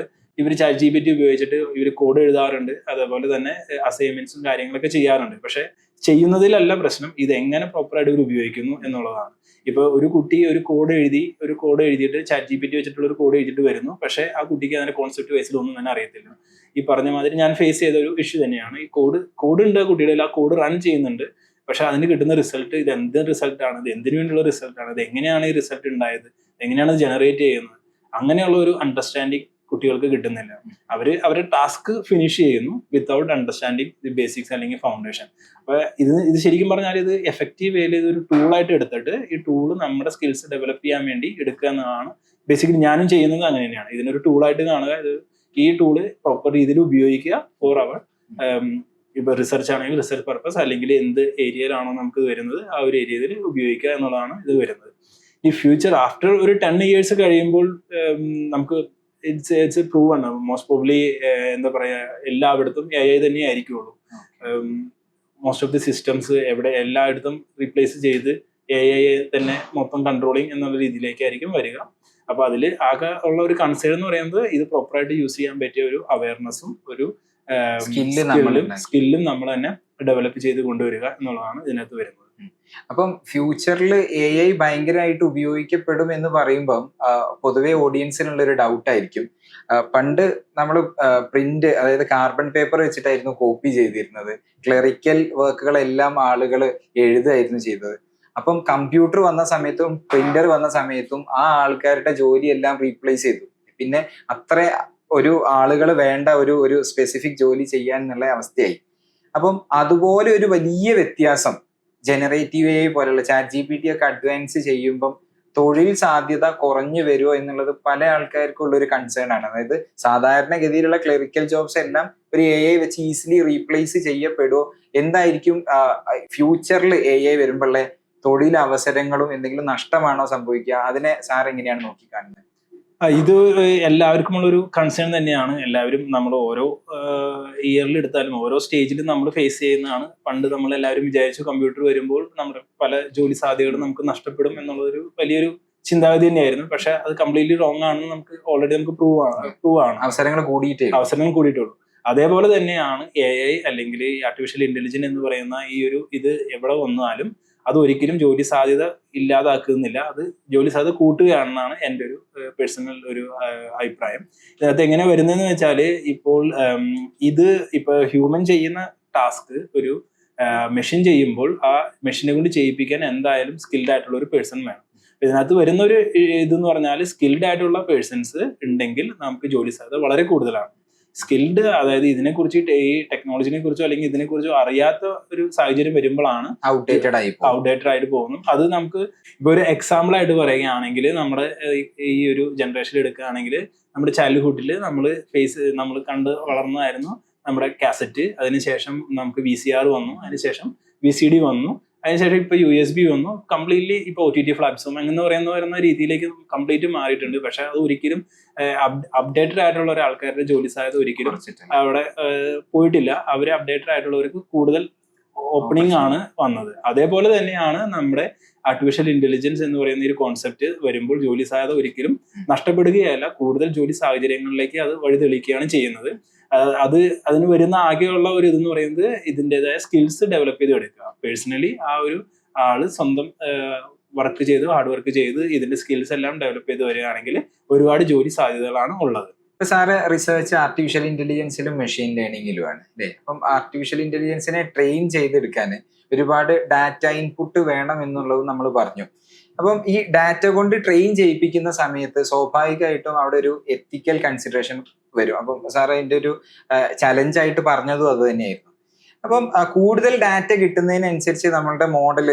ഇവർ ChatGPT ഉപയോഗിച്ചിട്ട് ഇവർ കോഡ് എഴുതാറുണ്ട്, അതേപോലെ തന്നെ അസൈൻമെന്റ്സും കാര്യങ്ങളൊക്കെ ചെയ്യാറുണ്ട്. പക്ഷെ ചെയ്യുന്നതിലല്ല പ്രശ്നം, ഇത് എങ്ങനെ പ്രോപ്പറായിട്ട് ഇവർ ഉപയോഗിക്കുന്നു എന്നുള്ളതാണ്. ഇപ്പൊ ഒരു കുട്ടി ഒരു കോഡ് എഴുതിയിട്ട് ChatGPT വെച്ചിട്ടുള്ള ഒരു കോഡ് എഴുതിയിട്ട് വരുന്നു, പക്ഷെ ആ കുട്ടിക്ക് അതിന്റെ കോൺസെപ്റ്റ് വൈസിൽ ഒന്നും തന്നെ അറിയത്തില്ല. ഈ പറഞ്ഞ മാതിരി ഞാൻ ഫേസ് ചെയ്ത ഒരു ഇഷ്യൂ തന്നെയാണ്. ഈ കോഡ് ഉണ്ട് കുട്ടിയുടെ, ആ കോഡ് റൺ ചെയ്യുന്നുണ്ട്, പക്ഷെ അതിന് കിട്ടുന്ന റിസൾട്ട് ഇത് എന്ത് റിസൾട്ടാണ്, ഇത് എന്തിനു വേണ്ടിയുള്ള റിസൾട്ടാണ്, ഇത് എങ്ങനെയാണ് ഈ റിസൾട്ട് ഉണ്ടായത്, എങ്ങനെയാണ് ജനറേറ്റ് ചെയ്യുന്നത്, അങ്ങനെയുള്ള ഒരു അണ്ടർസ്റ്റാൻഡിങ് കുട്ടികൾക്ക് കിട്ടുന്നില്ല. അവരുടെ ടാസ്ക് ഫിനിഷ് ചെയ്യുന്നു വിത്തൗട്ട് അണ്ടർസ്റ്റാൻഡിങ് ദി ബേസിക്സ് അല്ലെങ്കിൽ ഫൗണ്ടേഷൻ. അപ്പൊ ഇത് ശരിക്കും പറഞ്ഞാൽ ഇത് എഫക്റ്റീവ് വേയിൽ ഇതൊരു ടൂളായിട്ട് എടുത്തിട്ട് ഈ ടൂള് നമ്മുടെ സ്കിൽസ് ഡെവലപ്പ് ചെയ്യാൻ വേണ്ടി എടുക്കുക എന്നതാണ് ബേസിക്കലി ഞാനും ചെയ്യുന്നത്. അങ്ങനെ തന്നെയാണ്, ഇതിനൊരു ടൂളായിട്ട് കാണുക. ഈ ടൂള് പ്രോപ്പർ രീതിയിൽ ഉപയോഗിക്കുക ഫോർ അവർ ഇപ്പൊ റിസർച്ച് ആണെങ്കിൽ റിസർച്ച് പർപ്പസ്, അല്ലെങ്കിൽ എന്ത് ഏരിയയിലാണോ നമുക്ക് ഇത് വരുന്നത് ആ ഒരു ഏരിയയിൽ ഉപയോഗിക്കുക എന്നുള്ളതാണ് ഇത് വരുന്നത്. ഈ ഫ്യൂച്ചർ ആഫ്റ്റർ ഒരു 10 years കഴിയുമ്പോൾ നമുക്ക് ഇറ്റ്സ് പ്രൂവ് ആണ്. മോസ്റ്റ് പ്രോബ്ലി എന്താ പറയാ, എല്ലായിടത്തും AI തന്നെ ആയിരിക്കുള്ളൂ. മോസ്റ്റ് ഓഫ് ദി സിസ്റ്റംസ് എല്ലായിടത്തും റീപ്ലേസ് ചെയ്ത് AI തന്നെ മൊത്തം കൺട്രോളിങ് എന്നുള്ള രീതിയിലേക്കായിരിക്കും വരിക. അപ്പൊ അതിൽ ആകെ ഉള്ള ഒരു കൺസേൺ എന്ന് പറയുന്നത് ഇത് പ്രോപ്പറായിട്ട് യൂസ് ചെയ്യാൻ പറ്റിയ ഒരു അവയർനെസ്സും ഒരു സ്കില്ലും നമ്മൾ തന്നെ ഡെവലപ്പ് ചെയ്ത് കൊണ്ടുവരിക എന്നുള്ളതാണ് ഇതിനകത്ത് വരുന്നത്. അപ്പം ഫ്യൂച്ചറിൽ AI ഭയങ്കരമായിട്ട് ഉപയോഗിക്കപ്പെടും എന്ന് പറയുമ്പം പൊതുവെ ഓഡിയൻസിനുള്ള ഒരു ഡൗട്ട് ആയിരിക്കും, പണ്ട് നമ്മൾ പ്രിന്റ്, അതായത് കാർബൺ പേപ്പർ വെച്ചിട്ടായിരുന്നു കോപ്പി ചെയ്തിരുന്നത്, ക്ലറിക്കൽ വർക്കുകളെല്ലാം ആളുകൾ എഴുതായിരുന്നു ചെയ്തത്. അപ്പം കമ്പ്യൂട്ടർ വന്ന സമയത്തും പ്രിന്റർ വന്ന സമയത്തും ആ ആൾക്കാരുടെ ജോലിയെല്ലാം റീപ്ലേസ് ചെയ്തു. പിന്നെ അത്ര ഒരു ആളുകൾ വേണ്ട ഒരു സ്പെസിഫിക് ജോലി ചെയ്യാൻ എന്നുള്ള അവസ്ഥയായി. അപ്പം അതുപോലെ ഒരു വലിയ വ്യത്യാസം ജനറേറ്റീവ് AI പോലുള്ള ChatGPT ഒക്കെ അഡ്വാൻസ് ചെയ്യുമ്പം തൊഴിൽ സാധ്യത കുറഞ്ഞു വരുമോ എന്നുള്ളത് പല ആൾക്കാർക്കും ഉള്ള ഒരു കൺസേൺ ആണ്. അതായത് സാധാരണഗതിയിലുള്ള ക്ലറിക്കൽ ജോബ്സ് എല്ലാം ഒരു AI വെച്ച് ഈസിലി റീപ്ലേസ് ചെയ്യപ്പെടുമോ, എന്തായിരിക്കും ഫ്യൂച്ചറിൽ AI വരുമ്പോഴുള്ള തൊഴിൽ അവസരങ്ങളും എന്തെങ്കിലും നഷ്ടമാണോ സംഭവിക്കുക? അതിനെ സാർ എങ്ങനെയാണ് നോക്കിക്കാണുന്നത്? ഇത് എല്ലാവർക്കുമുള്ള ഒരു കൺസേൺ തന്നെയാണ്. എല്ലാവരും നമ്മൾ ഓരോ ഇയറിൽ എടുത്താലും ഓരോ സ്റ്റേജിലും നമ്മൾ ഫേസ് ചെയ്യുന്നതാണ്. പണ്ട് നമ്മൾ എല്ലാവരും വിചാരിച്ചു കമ്പ്യൂട്ടർ വരുമ്പോൾ നമ്മുടെ പല ജോലി സാധ്യതകളും നമുക്ക് നഷ്ടപ്പെടും എന്നുള്ളൊരു വലിയൊരു ചിന്താഗതി തന്നെയായിരുന്നു. പക്ഷെ അത് കംപ്ലീറ്റ്ലി റോങ് ആണെന്ന് നമുക്ക് ഓൾറെഡി നമുക്ക് പ്രൂവ് ആണ്. അവസരങ്ങൾ കൂടിയിട്ടുള്ളൂ. അതേപോലെ തന്നെയാണ് AI അല്ലെങ്കിൽ ആർട്ടിഫിഷ്യൽ ഇന്റലിജൻസ് എന്ന് പറയുന്ന ഇത് എവിടെ വന്നാലും അത് ഒരിക്കലും ജോലി സാധ്യത ഇല്ലാതാക്കുന്നില്ല, അത് ജോലി സാധ്യത കൂട്ടുകയാണെന്നാണ് എൻ്റെ ഒരു പേഴ്സണൽ ഒരു അഭിപ്രായം. ഇതിനകത്ത് എങ്ങനെ വരുന്നതെന്ന് വെച്ചാൽ, ഇപ്പോൾ ഇപ്പൊ ഹ്യൂമൻ ചെയ്യുന്ന ടാസ്ക് ഒരു മെഷീൻ ചെയ്യുമ്പോൾ ആ മെഷീനെ കൊണ്ട് ചെയ്യിപ്പിക്കാൻ എന്തായാലും സ്കിൽഡ് ആയിട്ടുള്ള ഒരു പേഴ്സൺ വേണം. ഇതിനകത്ത് വരുന്ന ഒരു ഇതെന്ന് പറഞ്ഞാൽ സ്കിൽഡ് ആയിട്ടുള്ള പേഴ്സൺസ് ഉണ്ടെങ്കിൽ നമുക്ക് ജോലി സാധ്യത വളരെ കൂടുതലാണ്. സ്കിൽഡ്, അതായത് ഇതിനെക്കുറിച്ച് ഈ ടെക്നോളജിനെ കുറിച്ചോ അല്ലെങ്കിൽ ഇതിനെക്കുറിച്ചോ അറിയാത്ത ഒരു സാഹചര്യം വരുമ്പോഴാണ് ഔട്ട്ഡേറ്റഡ് ആയിട്ട് പോകുന്നു. അത് നമുക്ക് ഇപ്പൊ ഒരു എക്സാമ്പിൾ ആയിട്ട് പറയുകയാണെങ്കിൽ, നമ്മുടെ ഈ ഒരു ജനറേഷൻ എടുക്കുകയാണെങ്കിൽ നമ്മുടെ ചൈൽഡ്ഹുഡിൽ നമ്മൾ കണ്ട് വളർന്നതായിരുന്നു നമ്മുടെ കാസറ്റ്, അതിനുശേഷം നമുക്ക് VCR വന്നു, അതിനുശേഷം VCD വന്നു, അതിനുശേഷം ഇപ്പൊ USB വന്നു, കംപ്ലീറ്റ്ലി ഇപ്പൊ OTT പ്ലാറ്റ്ഫോം അങ്ങനെ വരുന്ന രീതിയിലേക്ക് കംപ്ലീറ്റ് മാറിയിട്ടുണ്ട്. പക്ഷെ അത് ഒരിക്കലും അപ്ഡേറ്റഡ് ആയിട്ടുള്ള ഒരാൾക്കാരുടെ ജോലി സാധ്യത ഒരിക്കലും അവിടെ പോയിട്ടില്ല. അവര് അപ്ഡേറ്റഡ് ആയിട്ടുള്ളവർക്ക് കൂടുതൽ ഓപ്പണിംഗ് ആണ് വന്നത്. അതേപോലെ തന്നെയാണ് നമ്മുടെ ആർട്ടിഫിഷ്യൽ ഇന്റലിജൻസ് എന്ന് പറയുന്ന ഒരു കോൺസെപ്റ്റ് വരുമ്പോൾ ജോലി സാധ്യത ഒരിക്കലും നഷ്ടപ്പെടുകയല്ല, കൂടുതൽ ജോലി സാഹചര്യങ്ങളിലേക്ക് അത് വഴിതെളിക്കുകയാണ് ചെയ്യുന്നത്. അതിന് വരുന്ന ആകെയുള്ള ഒരു ഇതെന്ന് പറയുന്നത് ഇതിൻ്റെതായ സ്കിൽസ് ഡെവലപ്പ് ചെയ്ത് എടുക്കുക. പേഴ്സണലി ആ ഒരു ആള് സ്വന്തം വർക്ക് ചെയ്ത് ഹാർഡ് വർക്ക് ചെയ്ത് ഇതിന്റെ സ്കിൽസ് എല്ലാം ഡെവലപ്പ് ചെയ്ത് വരികയാണെങ്കിൽ ഒരുപാട് ജോലി സാധ്യതകളാണ് ഉള്ളത്. ഇപ്പൊ സാറ് റിസർച്ച് ആർട്ടിഫിഷ്യൽ ഇന്റലിജൻസിലും മെഷീൻ ലേണിംഗിലുമാണ് അല്ലേ? അപ്പം ആർട്ടിഫിഷ്യൽ ഇന്റലിജൻസിനെ ട്രെയിൻ ചെയ്തെടുക്കാൻ ഒരുപാട് ഡാറ്റ ഇൻപുട്ട് വേണം എന്നുള്ളത് നമ്മൾ പറഞ്ഞു. അപ്പം ഈ ഡാറ്റ കൊണ്ട് ട്രെയിൻ ചെയ്യിപ്പിക്കുന്ന സമയത്ത് സ്വാഭാവികമായിട്ടും അവിടെ ഒരു എത്തിക്കൽ കൺസിഡറേഷൻ വരും. അപ്പം സാർ അതിന്റെ ഒരു ചലഞ്ചായിട്ട് പറഞ്ഞതും അത് തന്നെയായിരുന്നു. അപ്പം കൂടുതൽ ഡാറ്റ കിട്ടുന്നതിനനുസരിച്ച് നമ്മളുടെ മോഡൽ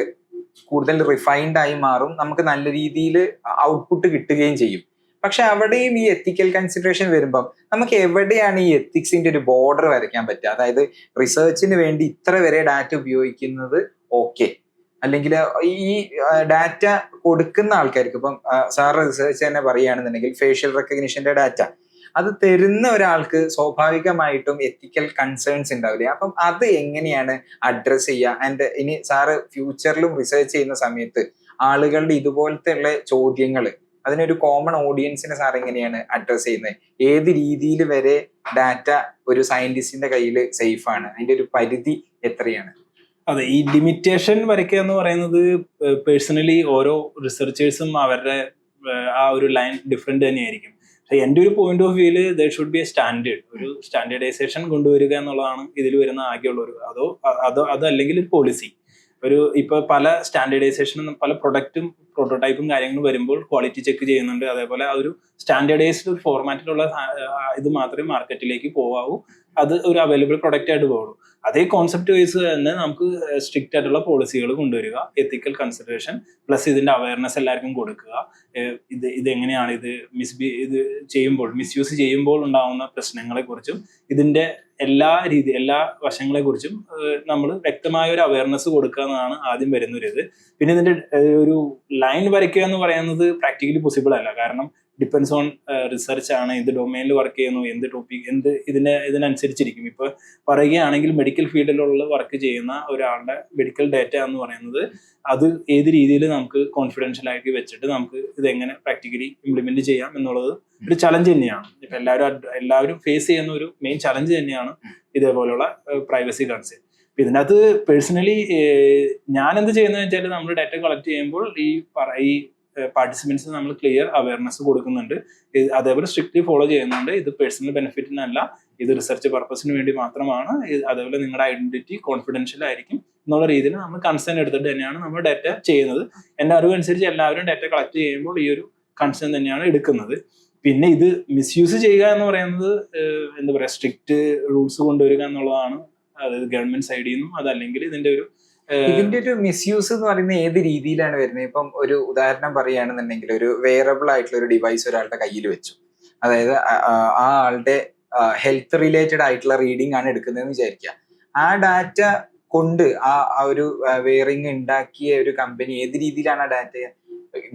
കൂടുതൽ റിഫൈൻഡ് ആയി മാറും, നമുക്ക് നല്ല രീതിയിൽ ഔട്ട്പുട്ട് കിട്ടുകയും ചെയ്യും. പക്ഷെ അവിടെയും ഈ എത്തിക്കൽ കൺസിഡറേഷൻ വരുമ്പം നമുക്ക് എവിടെയാണ് ഈ എത്തിക്സിന്റെ ഒരു ബോർഡർ വരയ്ക്കാൻ പറ്റുക? അതായത് റിസർച്ചിന് വേണ്ടി ഇത്ര വരെ ഡാറ്റ ഉപയോഗിക്കുന്നത് ഓക്കെ, അല്ലെങ്കിൽ ഈ ഡാറ്റ കൊടുക്കുന്ന ആൾക്കാർക്ക് ഇപ്പം സാർ റിസർച്ച് തന്നെ പറയുകയാണെന്നുണ്ടെങ്കിൽ ഫേഷ്യൽ റെക്കഗ്നിഷന്റെ ഡാറ്റ അത് തരുന്ന ഒരാൾക്ക് സ്വാഭാവികമായിട്ടും എത്തിക്കൽ കൺസേൺസ് ഉണ്ടാവില്ലേ? അപ്പം അത് എങ്ങനെയാണ് അഡ്രസ് ചെയ്യുക? ആൻഡ് ഇനി സാറ് ഫ്യൂച്ചറിലും റിസർച്ച് ചെയ്യുന്ന സമയത്ത് ആളുകളുടെ ഇതുപോലത്തെ ഉള്ള ചോദ്യങ്ങൾ അതിനൊരു കോമൺ ഓഡിയൻസിനെ സാർ എങ്ങനെയാണ് അഡ്രസ് ചെയ്യുന്നത്? ഏത് രീതിയിൽ വരെ ഡാറ്റ ഒരു സയന്റിസ്റ്റിന്റെ കയ്യിൽ സേഫ് ആണ്? അതിന്റെ ഒരു പരിധി എത്രയാണ്? അതെ, ഈ ലിമിറ്റേഷൻ വരയ്ക്കുക എന്ന് പറയുന്നത് പേഴ്സണലി ഓരോ റിസർച്ചേഴ്സും അവരുടെ ആ ഒരു ലൈൻ ഡിഫറെന്റ് തന്നെയായിരിക്കും. പക്ഷെ എൻ്റെ ഒരു പോയിന്റ് ഓഫ് വ്യൂല് there should be a standard, ഒരു സ്റ്റാൻഡേർഡൈസേഷൻ കൊണ്ടുവരിക എന്നുള്ളതാണ് ഇതിൽ വരുന്ന ആകെയുള്ള ഒരു അതല്ലെങ്കിൽ ഒരു പോളിസി. ഇപ്പൊ പല സ്റ്റാൻഡേർഡൈസേഷനും പല പ്രൊഡക്റ്റും പ്രോട്ടോടൈപ്പും കാര്യങ്ങളും വരുമ്പോൾ ക്വാളിറ്റി ചെക്ക് ചെയ്യുന്നുണ്ട്. അതേപോലെ ആ ഒരു സ്റ്റാൻഡേർഡൈസ്ഡ് ഒരു ഫോർമാറ്റിലുള്ള ഇത് മാത്രമേ മാർക്കറ്റിലേക്ക് പോകാവൂ, അത് ഒരു അവൈലബിൾ പ്രൊഡക്റ്റ് ആയിട്ട് പോകുള്ളൂ. അതേ കോൺസെപ്റ്റ് വൈസ് തന്നെ നമുക്ക് സ്ട്രിക്റ്റ് ആയിട്ടുള്ള പോളിസികൾ കൊണ്ടുവരിക, എത്തിക്കൽ കൺസിഡറേഷൻ പ്ലസ് ഇതിന്റെ അവയർനെസ് എല്ലാവർക്കും കൊടുക്കുക. ഇത് എങ്ങനെയാണ് ഇത് ചെയ്യുമ്പോൾ മിസ്യൂസ് ചെയ്യുമ്പോൾ ഉണ്ടാകുന്ന പ്രശ്നങ്ങളെ കുറിച്ചും ഇതിന്റെ എല്ലാ വശങ്ങളെ കുറിച്ചും നമ്മൾ വ്യക്തമായ ഒരു അവയർനെസ് കൊടുക്കുക എന്നതാണ് ആദ്യം വരുന്ന ഒരു ഇത്. പിന്നെ ഇതിന്റെ ഒരു ലൈൻ വരയ്ക്കുക എന്ന് പറയുന്നത് പ്രാക്ടിക്കലി പോസിബിൾ അല്ല. കാരണം ഡിപ്പെൻസ് ഓൺ റിസർച്ച് ആണ്, എന്ത് ഡൊമൈനിൽ വർക്ക് ചെയ്യുന്നു, എന്ത് ടോപ്പിക്, ഇതിനനുസരിച്ചിരിക്കും. ഇപ്പൊ പറയുകയാണെങ്കിൽ മെഡിക്കൽ ഫീൽഡിലുള്ള വർക്ക് ചെയ്യുന്ന ഒരാളുടെ മെഡിക്കൽ ഡാറ്റ എന്ന് പറയുന്നത് അത് ഏത് രീതിയിൽ നമുക്ക് കോൺഫിഡൻഷ്യൽ ആക്കി വെച്ചിട്ട് നമുക്ക് ഇതെങ്ങനെ പ്രാക്ടിക്കലി ഇംപ്ലിമെന്റ് ചെയ്യാം എന്നുള്ളത് ഒരു ചലഞ്ച് തന്നെയാണ്. ഇപ്പൊ എല്ലാവരും ഫേസ് ചെയ്യുന്ന ഒരു മെയിൻ ചലഞ്ച് തന്നെയാണ് ഇതേപോലെയുള്ള പ്രൈവസി കൺസേൺ. ഇതിനകത്ത് പേഴ്സണലി ഞാൻ എന്ത് ചെയ്യുന്നത് വെച്ചാൽ നമ്മൾ ഡാറ്റ കളക്ട് ചെയ്യുമ്പോൾ ഈ പാർട്ടിസിപ്പൻസിന് നമ്മൾ ക്ലിയർ അവയർനെസ് കൊടുക്കുന്നുണ്ട്, അതേപോലെ സ്ട്രിക്ട്ലി ഫോളോ ചെയ്യുന്നുണ്ട്. ഇത് പേഴ്സണൽ ബെനിഫിറ്റിനല്ല, ഇത് റിസർച്ച് പർപ്പസിന് വേണ്ടി മാത്രമാണ്, അതേപോലെ നിങ്ങളുടെ ഐഡന്റിറ്റി കോൺഫിഡൻഷ്യൽ ആയിരിക്കും എന്നുള്ള രീതിയിൽ നമ്മൾ കൺസേൺ എടുത്തിട്ട് തന്നെയാണ് നമ്മൾ ഡാറ്റ ചെയ്യുന്നത്. എൻ്റെ അറിവനുസരിച്ച് എല്ലാവരും ഡാറ്റ കളക്ട് ചെയ്യുമ്പോൾ ഈ ഒരു കൺസേൺ തന്നെയാണ് എടുക്കുന്നത്. പിന്നെ ഇത് മിസ്യൂസ് ചെയ്യുക എന്ന് പറയുന്നത് എന്താ പറയുക, സ്ട്രിക്റ്റ് റൂൾസ് കൊണ്ടുവരിക എന്നുള്ളതാണ്. അതായത് ഗവൺമെന്റ് സൈഡിൽ നിന്നും അതല്ലെങ്കിൽ ഇതിന്റെ ഒരു മിസ്യൂസ് എന്ന് പറയുന്നത് ഏത് രീതിയിലാണ് വരുന്നത്? ഇപ്പം ഒരു ഉദാഹരണം പറയുകയാണെന്നുണ്ടെങ്കിൽ ഒരു വെയറബിൾ ആയിട്ടുള്ള ഒരു ഡിവൈസ് ഒരാളുടെ കയ്യിൽ വെച്ചു, അതായത് ആ ആളുടെ ഹെൽത്ത് റിലേറ്റഡ് ആയിട്ടുള്ള റീഡിംഗ് ആണ് എടുക്കുന്നതെന്ന് വിചാരിക്കുക. ആ ഡാറ്റ കൊണ്ട് ആ ഒരു വെയറിംഗ് ഉണ്ടാക്കിയ ഒരു കമ്പനി ഏത് രീതിയിലാണ് ആ ഡാറ്റ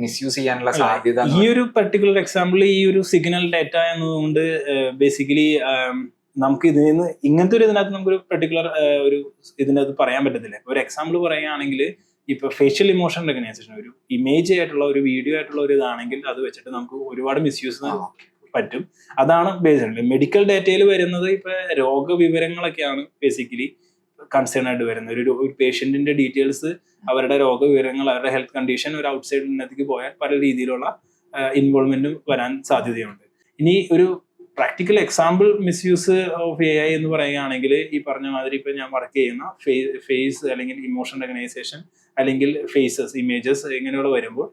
മിസ്യൂസ് ചെയ്യാനുള്ള സാധ്യത? ഈ ഒരു പെർട്ടിക്കുലർ എക്സാമ്പിൾ ഈ ഒരു സിഗ്നൽ ഡാറ്റ എന്നതുകൊണ്ട് ബേസിക്കലി നമുക്ക് ഇങ്ങനത്തെ ഒരു ഇതിനകത്ത് നമുക്കൊരു പെർട്ടിക്കുലർ ഒരു ഇതിനകത്ത് പറയാൻ പറ്റത്തില്ല. ഒരു എക്സാമ്പിൾ പറയുകയാണെങ്കിൽ ഇപ്പൊ ഫേഷ്യൽ ഇമോഷൻ റെക്കഗ്നൈസേഷൻ ഒരു ഇമേജ് ആയിട്ടുള്ള ഒരു വീഡിയോ ആയിട്ടുള്ള ഒരു ഇതാണെങ്കിൽ അത് വെച്ചിട്ട് നമുക്ക് ഒരുപാട് മിസ്യൂസ് പറ്റും. അതാണ് ബേസിക്കലി മെഡിക്കൽ ഡാറ്റയിൽ വരുന്നത്. ഇപ്പൊ രോഗവിവരങ്ങളൊക്കെയാണ് ബേസിക്കലി കൺസേൺ ആയിട്ട് വരുന്നത്. ഒരു പേഷ്യന്റിന്റെ ഡീറ്റെയിൽസ്, അവരുടെ രോഗവിവരങ്ങൾ, അവരുടെ ഹെൽത്ത് കണ്ടീഷൻ ഒരു ഔട്ട്സൈഡിനകത്തേക്ക് പോയാൽ പല രീതിയിലുള്ള ഇൻവോൾവ്മെന്റും വരാൻ സാധ്യതയുണ്ട്. ഇനി ഒരു practical example misuse of AI എന്ന് പറയുകയാണെങ്കിൽ ഈ പറഞ്ഞ മാതിരി ഇപ്പൊ ഞാൻ വർക്ക് ചെയ്യുന്ന ഫേസ് അല്ലെങ്കിൽ ഇമോഷൻ റെക്കഗ്നൈസേഷൻ അല്ലെങ്കിൽ ഫേസസ്, ഇമേജസ് ഇങ്ങനെയുള്ള വരുമ്പോൾ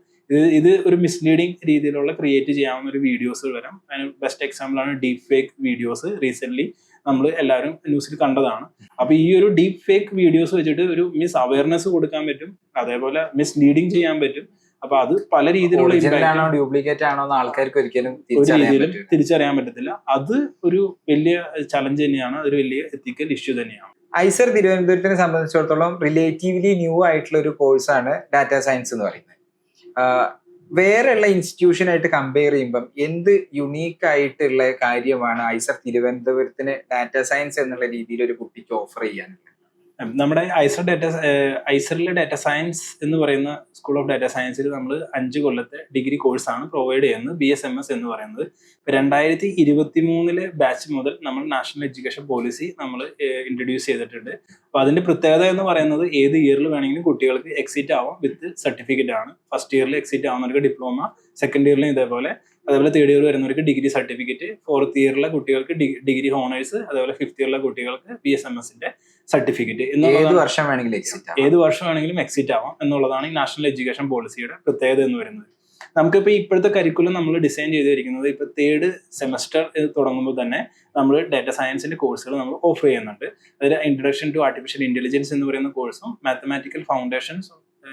ഇത് ഒരു മിസ്ലീഡിങ് രീതിയിലുള്ള ക്രിയേറ്റ് ചെയ്യാവുന്ന ഒരു വീഡിയോസ് വരാം. അതിന് ബെസ്റ്റ് എക്സാമ്പിൾ ആണ് ഡീപ് ഫേക്ക് വീഡിയോസ്. റീസെന്റ് നമ്മൾ എല്ലാവരും ന്യൂസിൽ കണ്ടതാണ്. അപ്പൊ ഈ ഒരു ഡീപ് ഫേക്ക് വീഡിയോസ് വെച്ചിട്ട് ഒരു മിസ് അവയർനെസ് കൊടുക്കാൻ പറ്റും, അതേപോലെ മിസ്ലീഡിങ് ചെയ്യാൻ പറ്റും. അപ്പൊ അത് പല രീതിയിലുള്ള ഡ്യൂപ്ലിക്കേറ്റ് ആണോ എന്ന് ആൾക്കാർക്ക് ഒരിക്കലും തിരിച്ചറിയാൻ പറ്റത്തില്ല. അത് ഒരു വലിയ ചലഞ്ച് തന്നെയാണ്, അതൊരു വലിയ എത്തിക്കൽ ഇഷ്യൂ തന്നെയാണ്. ഐസർ തിരുവനന്തപുരത്തിനെ സംബന്ധിച്ചിടത്തോളം റിലേറ്റീവ്ലി ന്യൂ ആയിട്ടുള്ള ഒരു കോഴ്സാണ് ഡാറ്റാ സയൻസ് എന്ന് പറയുന്നത്. വേറെയുള്ള ഇൻസ്റ്റിറ്റ്യൂഷനായിട്ട് കമ്പയർ ചെയ്യുമ്പം എന്ത് യുണീക്ക് ആയിട്ടുള്ള കാര്യമാണ് ഐസർ തിരുവനന്തപുരത്തിന് ഡാറ്റാ സയൻസ് എന്നുള്ള രീതിയിൽ ഒരു കുട്ടിക്ക് ഓഫർ ചെയ്യാനുള്ളത്? നമ്മുടെ ഐസറിലെ ഡാറ്റ സയൻസ് എന്ന് പറയുന്ന സ്കൂൾ ഓഫ് ഡാറ്റ സയൻസിൽ നമ്മൾ 5 കൊല്ലത്തെ ഡിഗ്രി കോഴ്സാണ് പ്രൊവൈഡ് ചെയ്യുന്നത്, BSMS എന്ന് പറയുന്നത്. 2023 ബാച്ച് മുതൽ നമ്മൾ നാഷണൽ എഡ്യൂക്കേഷൻ പോളിസി നമ്മൾ ഇൻട്രൊഡ്യൂസ് ചെയ്തിട്ടുണ്ട്. അപ്പോൾ അതിന്റെ പ്രത്യേകത എന്ന് പറയുന്നത് ഏത് ഇയറിൽ വേണമെങ്കിലും കുട്ടികൾക്ക് എക്സിറ്റ് ആവാം വിത്ത് സർട്ടിഫിക്കറ്റ് ആണ്. ഫസ്റ്റ് ഇയറിൽ എക്സിറ്റ് ആവുന്നവർക്ക് ഡിപ്ലോമ, സെക്കൻഡ് ഇയറിലും അതേപോലെ തേർഡ് ഇയർ വരുന്നവർക്ക് ഡിഗ്രി സർട്ടിഫിക്കറ്റ്, ഫോർത്ത് ഇയറിലെ കുട്ടികൾക്ക് ഡിഗ്രി ഹോണേഴ്സ്, അതേപോലെ ഫിഫ്ത് ഇയറിലെ കുട്ടികൾക്ക് BSMSന്റെ സർട്ടിഫിക്കറ്റ്. ഏത് വർഷം വേണമെങ്കിലും എക്സിറ്റ് ആവാം എന്നുള്ളതാണ് ഈ നാഷണൽ എഡ്യൂക്കേഷൻ പോളിസിയുടെ പ്രത്യേകത എന്ന് പറയുന്നത്. നമുക്കിപ്പോൾ ഇപ്പോഴത്തെ കരിക്കുലം നമ്മൾ ഡിസൈൻ ചെയ്തിരിക്കുന്നത് ഇപ്പോൾ തേർഡ് സെമസ്റ്റർ തുടങ്ങുമ്പോൾ തന്നെ നമ്മൾ ഡാറ്റ സയൻസിന്റെ കോഴ്സുകൾ നമ്മൾ ഓഫർ ചെയ്യുന്നുണ്ട്. അതിൽ ഇൻട്രൊഡക്ഷൻ ടു ആർട്ടിഫിഷ്യൽ ഇന്റലിജൻസ് എന്ന് പറയുന്ന കോഴ്സും മാത്തമാറ്റിക്കൽ ഫൗണ്ടേഷൻസ്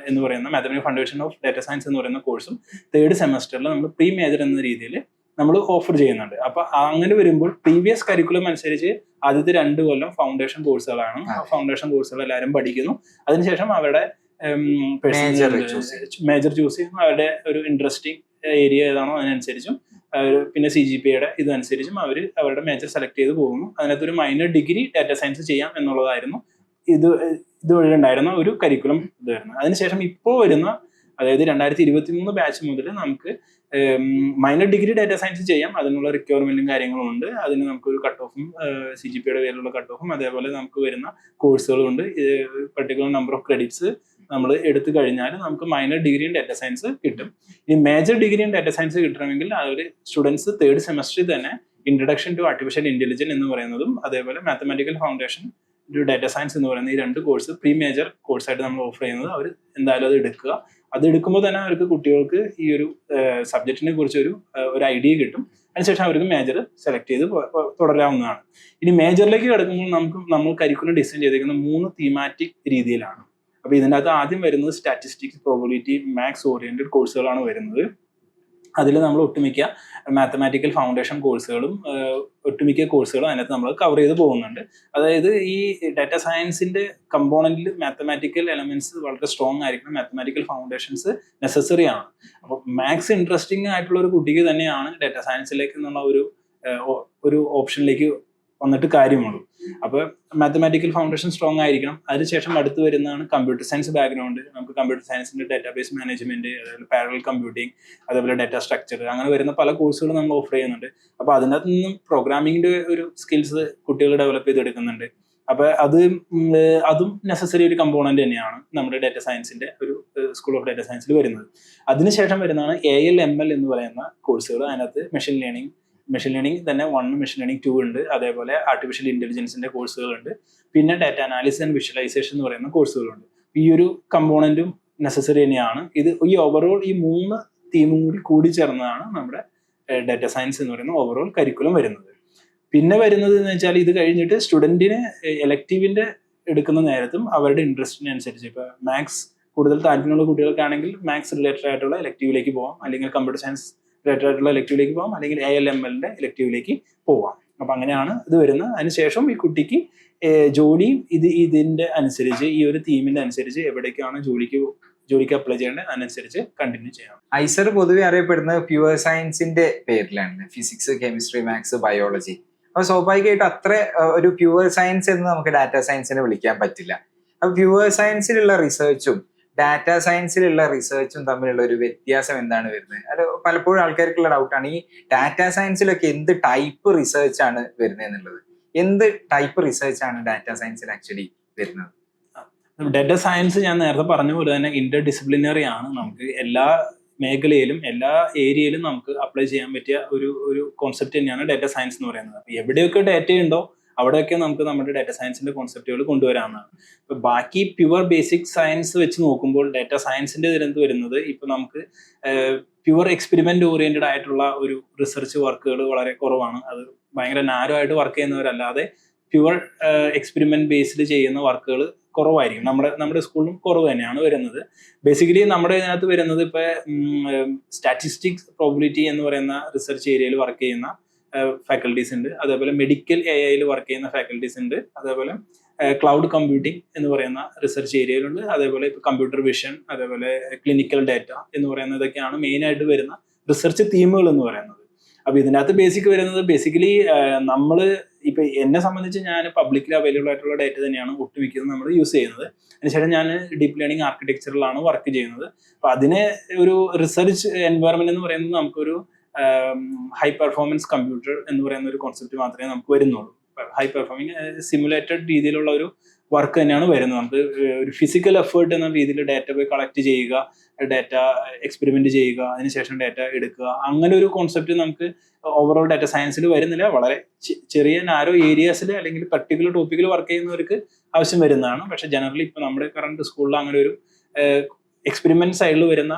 എന്ന് പറയുന്ന mathematical foundation of data science എന്ന് പറയുന്ന കോഴ്സും തേർഡ് സെമസ്റ്ററിൽ നമ്മൾ പ്രീ മേജർ എന്ന രീതിയിൽ നമ്മൾ ഓഫർ ചെയ്യുന്നുണ്ട്. അപ്പൊ അങ്ങനെ വരുമ്പോൾ പ്രീവിയസ് കരിക്കുലം അനുസരിച്ച് ആദ്യത്തെ 2 കൊല്ലം ഫൗണ്ടേഷൻ കോഴ്സുകളാണ്. ആ ഫൗണ്ടേഷൻ കോഴ്സുകൾ എല്ലാവരും പഠിക്കുന്നു. അതിനുശേഷം അവരുടെ മേജർ ചൂസ് ചെയ്യുന്നു. അവരുടെ ഒരു ഇൻട്രസ്റ്റിംഗ് ഏരിയ ഏതാണോ അതിനനുസരിച്ചും പിന്നെ CGPA ഇതനുസരിച്ചും അവർ അവരുടെ മേജർ സെലക്ട് ചെയ്ത് പോകുന്നു. അതിനകത്ത് ഒരു മൈനർ ഡിഗ്രി ഡാറ്റ സയൻസ് ചെയ്യാം എന്നുള്ളതായിരുന്നു ഇതുവഴി ഉണ്ടായിരുന്ന ഒരു കരിക്കുലം ഇതായിരുന്നു. അതിനുശേഷം ഇപ്പോൾ വരുന്ന, അതായത് 2023 ബാച്ച് മുതൽ നമുക്ക് മൈനർ ഡിഗ്രി ഡാറ്റ സയൻസ് ചെയ്യാം. അതിനുള്ള റിക്വയർമെന്റും കാര്യങ്ങളും ഉണ്ട്. അതിന് നമുക്കൊരു കട്ട് ഓഫും CGPA പേരിലുള്ള കട്ട് ഓഫും അതേപോലെ നമുക്ക് വരുന്ന കോഴ്സുകളും ഉണ്ട്. പർട്ടിക്കുലർ നമ്പർ ഓഫ് ക്രെഡിറ്റ്സ് നമ്മൾ എടുത്തു കഴിഞ്ഞാൽ നമുക്ക് minor degree in data science കിട്ടും. ഈ major degree in data science കിട്ടണമെങ്കിൽ അവർ സ്റ്റുഡൻസ് തേർഡ് സെമസ്റ്ററിൽ തന്നെ ഇൻട്രൊഡക്ഷൻ ടു ആർട്ടിഫിഷ്യൽ ഇന്റലിജൻസ് എന്ന് പറയുന്നതും അതേപോലെ mathematical foundation to data science എന്ന് പറയുന്ന ഈ 2 കോഴ്സ് പ്രീ മേജർ കോഴ്സായിട്ട് നമ്മൾ ഓഫർ ചെയ്യുന്നത്. അവർ എന്തായാലും അത് എടുക്കുക. അത് എടുക്കുമ്പോൾ തന്നെ അവർക്ക് കുട്ടികൾക്ക് ഈ ഒരു സബ്ജക്റ്റിനെ കുറിച്ച് ഒരു ഐഡിയ കിട്ടും. അതിനുശേഷം അവർക്ക് മേജർ സെലക്ട് ചെയ്ത് തുടരാവുന്നതാണ്. ഇനി മേജറിലേക്ക് കിടക്കുമ്പോൾ നമ്മൾ കരിക്കുലം ഡിസൈൻ ചെയ്തിരിക്കുന്ന 3 തീമാറ്റിക് രീതിയിലാണ്. അപ്പൊ ഇതിൻ്റെ അകത്ത് ആദ്യം വരുന്നത് സ്റ്റാറ്റിസ്റ്റിക്സ്, പ്രോബബിലിറ്റി, മാത്സ് ഓറിയന്റഡ് കോഴ്സുകളാണ് വരുന്നത്. അതിൽ നമ്മൾ ഒട്ടുമിക്ക മാത്തമാറ്റിക്കൽ ഫൗണ്ടേഷൻ കോഴ്സുകളും ഒട്ടുമിക്ക കോഴ്സുകളും അതിനകത്ത് നമ്മൾ കവർ ചെയ്ത് പോകുന്നുണ്ട്. അതായത് ഈ ഡാറ്റ സയൻസിന്റെ കമ്പോണന്റിൽ മാത്തമാറ്റിക്കൽ എലമെന്റ്സ് വളരെ സ്ട്രോങ് ആയിരിക്കണം. മാത്തമാറ്റിക്കൽ ഫൗണ്ടേഷൻസ് നെസസറി ആണ്. അപ്പോൾ മാത്സ് ഇൻട്രസ്റ്റിംഗ് ആയിട്ടുള്ള ഒരു കുട്ടിക്ക് തന്നെയാണ് ഡാറ്റ സയൻസിലേക്ക് എന്നുള്ള ഒരു ഓപ്ഷനിലേക്ക് വന്നിട്ട് കാര്യമുള്ളൂ. അപ്പോൾ മാത്തമാറ്റിക്കൽ ഫൗണ്ടേഷൻ സ്ട്രോങ് ആയിരിക്കണം. അതിനുശേഷം അടുത്ത് വരുന്നതാണ് കമ്പ്യൂട്ടർ സയൻസ് ബാക്ക്ഗ്രൗണ്ട്. നമുക്ക് കമ്പ്യൂട്ടർ സയൻസിന്റെ ഡാറ്റാബേസ് മാനേജ്മെന്റ്, അതേപോലെ പാരലൽ കമ്പ്യൂട്ടിംഗ്, അതേപോലെ ഡാറ്റ സ്ട്രക്ചർ, അങ്ങനെ വരുന്ന പല കോഴ്സുകളും നമ്മൾ ഓഫർ ചെയ്യുന്നുണ്ട്. അപ്പോൾ അതിനകത്ത് നിന്നും പ്രോഗ്രാമിങ്ങിന്റെ ഒരു സ്കിൽസ് കുട്ടികൾ ഡെവലപ്പ് ചെയ്തെടുക്കുന്നുണ്ട്. അപ്പോൾ അതും നെസസറി ഒരു കമ്പോണന്റ് തന്നെയാണ് നമ്മുടെ ഡാറ്റ സയൻസിന്റെ ഒരു സ്കൂൾ ഓഫ് ഡാറ്റ സയൻസിൽ വരുന്നത്. അതിനുശേഷം വരുന്നതാണ് AL ML എന്ന് പറയുന്ന കോഴ്സുകൾ. അതിനകത്ത് മെഷീൻ ലേണിംഗ് തന്നെ 1, മെഷീൻ ലേണിംഗ് 2 ഉണ്ട്. അതേപോലെ ആർട്ടിഫിഷ്യൽ ഇന്റലിജൻസിന്റെ കോഴ്സുകളുണ്ട്. പിന്നെ ഡാറ്റ അനാലിസിസ് ആൻഡ് വിഷ്വലൈസേഷൻ എന്ന് പറയുന്ന കോഴ്സുകളുണ്ട്. ഈ ഒരു കമ്പോണന്റും നെസസറി തന്നെയാണ്. ഈ ഓവറോൾ ഈ 3 തീമും കൂടി ചേർന്നതാണ് നമ്മുടെ ഡാറ്റ സയൻസ് എന്ന് പറയുന്ന ഓവറോൾ കരിക്കുലം വരുന്നത്. പിന്നെ വരുന്നത് എന്ന് വെച്ചാൽ ഇത് കഴിഞ്ഞിട്ട് സ്റ്റുഡന്റിന് എലക്റ്റീവിന്റെ എടുക്കുന്ന നേരത്തും അവരുടെ ഇൻട്രസ്റ്റിനനുസരിച്ച്, ഇപ്പൊ മാത്സ് കൂടുതൽ താല്പര്യമുള്ള കുട്ടികൾക്കാണെങ്കിൽ മാത്സ് റിലേറ്റഡ് ആയിട്ടുള്ള എലക്റ്റീവിലേക്ക് പോകാം, അല്ലെങ്കിൽ കമ്പ്യൂട്ടർ സയൻസ് റിലേറ്റഡ് ആയിട്ടുള്ള എലക്റ്റീവിലേക്ക് പോകാം, അല്ലെങ്കിൽ AL MLന്റെ എലക്റ്റീവിലേക്ക് പോവാം. അപ്പൊ അങ്ങനെയാണ് ഇത് വരുന്നത്. അതിനുശേഷം ഈ കുട്ടിക്ക് ജോലിയും ഇതിന്റെ അനുസരിച്ച്, ഈ ഒരു തീമിന്റെ അനുസരിച്ച് എവിടേക്കാണ് ജോലിക്ക് അപ്ലൈ ചെയ്യേണ്ടത് അതിനനുസരിച്ച് കണ്ടിന്യൂ ചെയ്യാം. ഐസർ പൊതുവെ അറിയപ്പെടുന്നത് പ്യുവർ സയൻസിന്റെ പേരിലാണ്. Physics, chemistry, maths, biology. അപ്പൊ സ്വാഭാവികമായിട്ട് അത്ര ഒരു പ്യുവർ സയൻസ് എന്ന് നമുക്ക് ഡാറ്റ സയൻസിനെ വിളിക്കാൻ പറ്റില്ല. അപ്പൊ പ്യുവർ സയൻസിലുള്ള റിസർച്ചും ഡാറ്റ സയൻസിലുള്ള റിസർച്ചും തമ്മിലുള്ള ഒരു വ്യത്യാസം എന്താണ് വരുന്നത്? അത് പലപ്പോഴും ആൾക്കാർക്കുള്ള ഡൗട്ടാണ്. ഈ ഡാറ്റ സയൻസിലൊക്കെ എന്ത് ടൈപ്പ് റിസർച്ച് ആണ് വരുന്നത് എന്നുള്ളത്. എന്ത് ടൈപ്പ് റിസർച്ച് ആണ് ഡാറ്റ സയൻസിൽ ആക്ച്വലി വരുന്നത്? ഡാറ്റ സയൻസ് ഞാൻ നേരത്തെ പറഞ്ഞ പോലെ തന്നെ ഇന്റർ ഡിസിപ്ലിനറി ആണ്. നമുക്ക് എല്ലാ മേഖലയിലും എല്ലാ ഏരിയയിലും നമുക്ക് അപ്ലൈ ചെയ്യാൻ പറ്റിയ ഒരു കോൺസെപ്റ്റ് തന്നെയാണ് ഡാറ്റ സയൻസ് എന്ന് പറയുന്നത്. അപ്പൊ എവിടെയൊക്കെ ഡാറ്റ ഉണ്ടോ അവിടെയൊക്കെ നമുക്ക് നമ്മുടെ ഡാറ്റ സയൻസിന്റെ കോൺസെപ്റ്റുകൾ കൊണ്ടുവരാവുന്നതാണ്. ഇപ്പൊ ബാക്കി പ്യുവർ ബേസിക് സയൻസ് വെച്ച് നോക്കുമ്പോൾ ഡാറ്റ സയൻസിന്റെ ഇതിനകത്ത് വരുന്നത് ഇപ്പൊ നമുക്ക് പ്യുവർ എക്സ്പെരിമെന്റ് ഓറിയന്റഡ് ആയിട്ടുള്ള ഒരു റിസർച്ച് വർക്കുകൾ വളരെ കുറവാണ്. അത് ഭയങ്കര നാരോ ആയിട്ട് വർക്ക് ചെയ്യുന്നവരല്ലാതെ പ്യുവർ എക്സ്പെരിമെന്റ് ബേസ്ഡ് ചെയ്യുന്ന വർക്കുകൾ കുറവായിരിക്കും. നമ്മുടെ സ്കൂളിലും കുറവ് തന്നെയാണ് വരുന്നത്. ബേസിക്കലി നമ്മുടെ ഇതിനകത്ത് വരുന്നത് ഇപ്പൊ സ്റ്റാറ്റിസ്റ്റിക്സ്, പ്രോബബിലിറ്റി എന്ന് പറയുന്ന റിസർച്ച് ഏരിയയിൽ വർക്ക് ചെയ്യുന്ന ഫാക്കൽറ്റീസ് ഉണ്ട്. അതേപോലെ മെഡിക്കൽ AI വർക്ക് ചെയ്യുന്ന ഫാക്കൽറ്റീസ് ഉണ്ട്. അതേപോലെ ക്ലൗഡ് കമ്പ്യൂട്ടിംഗ് എന്ന് പറയുന്ന റിസർച്ച് ഏരിയയിലുണ്ട്. അതേപോലെ ഇപ്പൊ കമ്പ്യൂട്ടർ വിഷൻ, അതേപോലെ ക്ലിനിക്കൽ ഡാറ്റ എന്ന് പറയുന്നതൊക്കെയാണ് മെയിൻ ആയിട്ട് വരുന്ന റിസർച്ച് തീമുകൾ എന്ന് പറയുന്നത്. അപ്പൊ ഇതിനകത്ത് ബേസിക് വരുന്നത് ബേസിക്കലി നമ്മൾ ഇപ്പൊ എന്നെ സംബന്ധിച്ച് ഞാൻ പബ്ലിക്കലി അവൈലബിൾ ആയിട്ടുള്ള ഡേറ്റ തന്നെയാണ് ഒട്ടുമിക്കതും നമ്മൾ യൂസ് ചെയ്യുന്നത്. അതിനുശേഷം ഞാൻ ഡീപ് ലേണിംഗ് ആർക്കിടെക്ചറിലാണ് വർക്ക് ചെയ്യുന്നത്. അപ്പൊ അതിന് ഒരു റിസർച്ച് എൻവയറമെന്റ് എന്ന് പറയുന്നത് നമുക്കൊരു ഹൈ പെർഫോമൻസ് കമ്പ്യൂട്ടർ എന്ന് പറയുന്ന ഒരു കോൺസെപ്റ്റ് മാത്രമേ നമുക്ക് വരുന്നുള്ളൂ. ഹൈ പെർഫോമിങ് സിമുലേറ്റഡ് രീതിയിലുള്ള ഒരു വർക്ക് തന്നെയാണ് വരുന്നത്. നമുക്ക് ഒരു ഫിസിക്കൽ എഫേർട്ട് എന്ന രീതിയിൽ ഡാറ്റ പോയി കളക്ട് ചെയ്യുക, ഡാറ്റ എക്സ്പെരിമെന്റ് ചെയ്യുക, അതിനുശേഷം ഡാറ്റ എടുക്കുക, അങ്ങനെ ഒരു കോൺസെപ്റ്റ് നമുക്ക് ഓവറോൾ ഡാറ്റ സയൻസിൽ വരുന്നില്ല. വളരെ ചെറിയ നാരോ ഏരിയാസിൽ അല്ലെങ്കിൽ പർട്ടിക്കുലർ ടോപ്പിക്കിൽ വർക്ക് ചെയ്യുന്നവർക്ക് ആവശ്യം വരുന്നതാണ്. പക്ഷെ ജനറലി ഇപ്പൊ നമ്മുടെ കറണ്ട് സ്കൂളിൽ അങ്ങനെ ഒരു എക്സ്പെരിമെന്റ് സൈഡിൽ വരുന്ന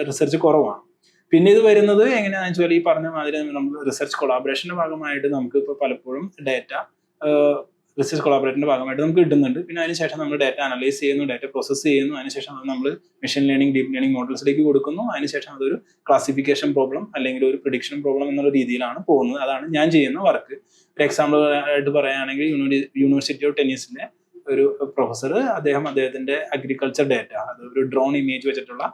റിസർച്ച് കുറവാണ്. പിന്നെ ഇത് വരുന്നത് എങ്ങനെയാണെന്ന് വെച്ചാൽ ഈ പറഞ്ഞ മാതിരി നമ്മൾ റിസർച്ച് കൊളാബറേഷന്റെ ഭാഗമായിട്ട് നമുക്ക് ഇപ്പോൾ പലപ്പോഴും ഡാറ്റ റിസർച്ച് കൊളാബറേഷന്റെ ഭാഗമായിട്ട് നമുക്ക് കിട്ടുന്നുണ്ട്. പിന്നെ അതിനുശേഷം നമ്മൾ ഡാറ്റ അനലൈസ് ചെയ്യുന്നു, ഡാറ്റ പ്രോസസ്സ് ചെയ്യുന്നു, അതിനുശേഷം അത് നമ്മൾ മെഷീൻ ലേണിംഗ്, ഡീപ് ലേണിംഗ് മോഡൽസിലേക്ക് കൊടുക്കുന്നു. അതിനുശേഷം അതൊരു ക്ലാസിഫിക്കേഷൻ പ്രോബ്ലം അല്ലെങ്കിൽ ഒരു പ്രിഡിക്ഷൻ പ്രോബ്ലം എന്നുള്ള രീതിയിലാണ് പോകുന്നത്. അതാണ് ഞാൻ ചെയ്യുന്ന വർക്ക്. ഒരു എക്സാമ്പിൾ ആയിട്ട് പറയുകയാണെങ്കിൽ യൂണിവേഴ്സിറ്റി ഓഫ് ടെന്നീസിന്റെ ഒരു പ്രൊഫസർ, അദ്ദേഹത്തിന്റെ അഗ്രികൾച്ചർ ഡാറ്റ, അത് ഒരു ഡ്രോൺ ഇമേജ് വെച്ചിട്ടുള്ള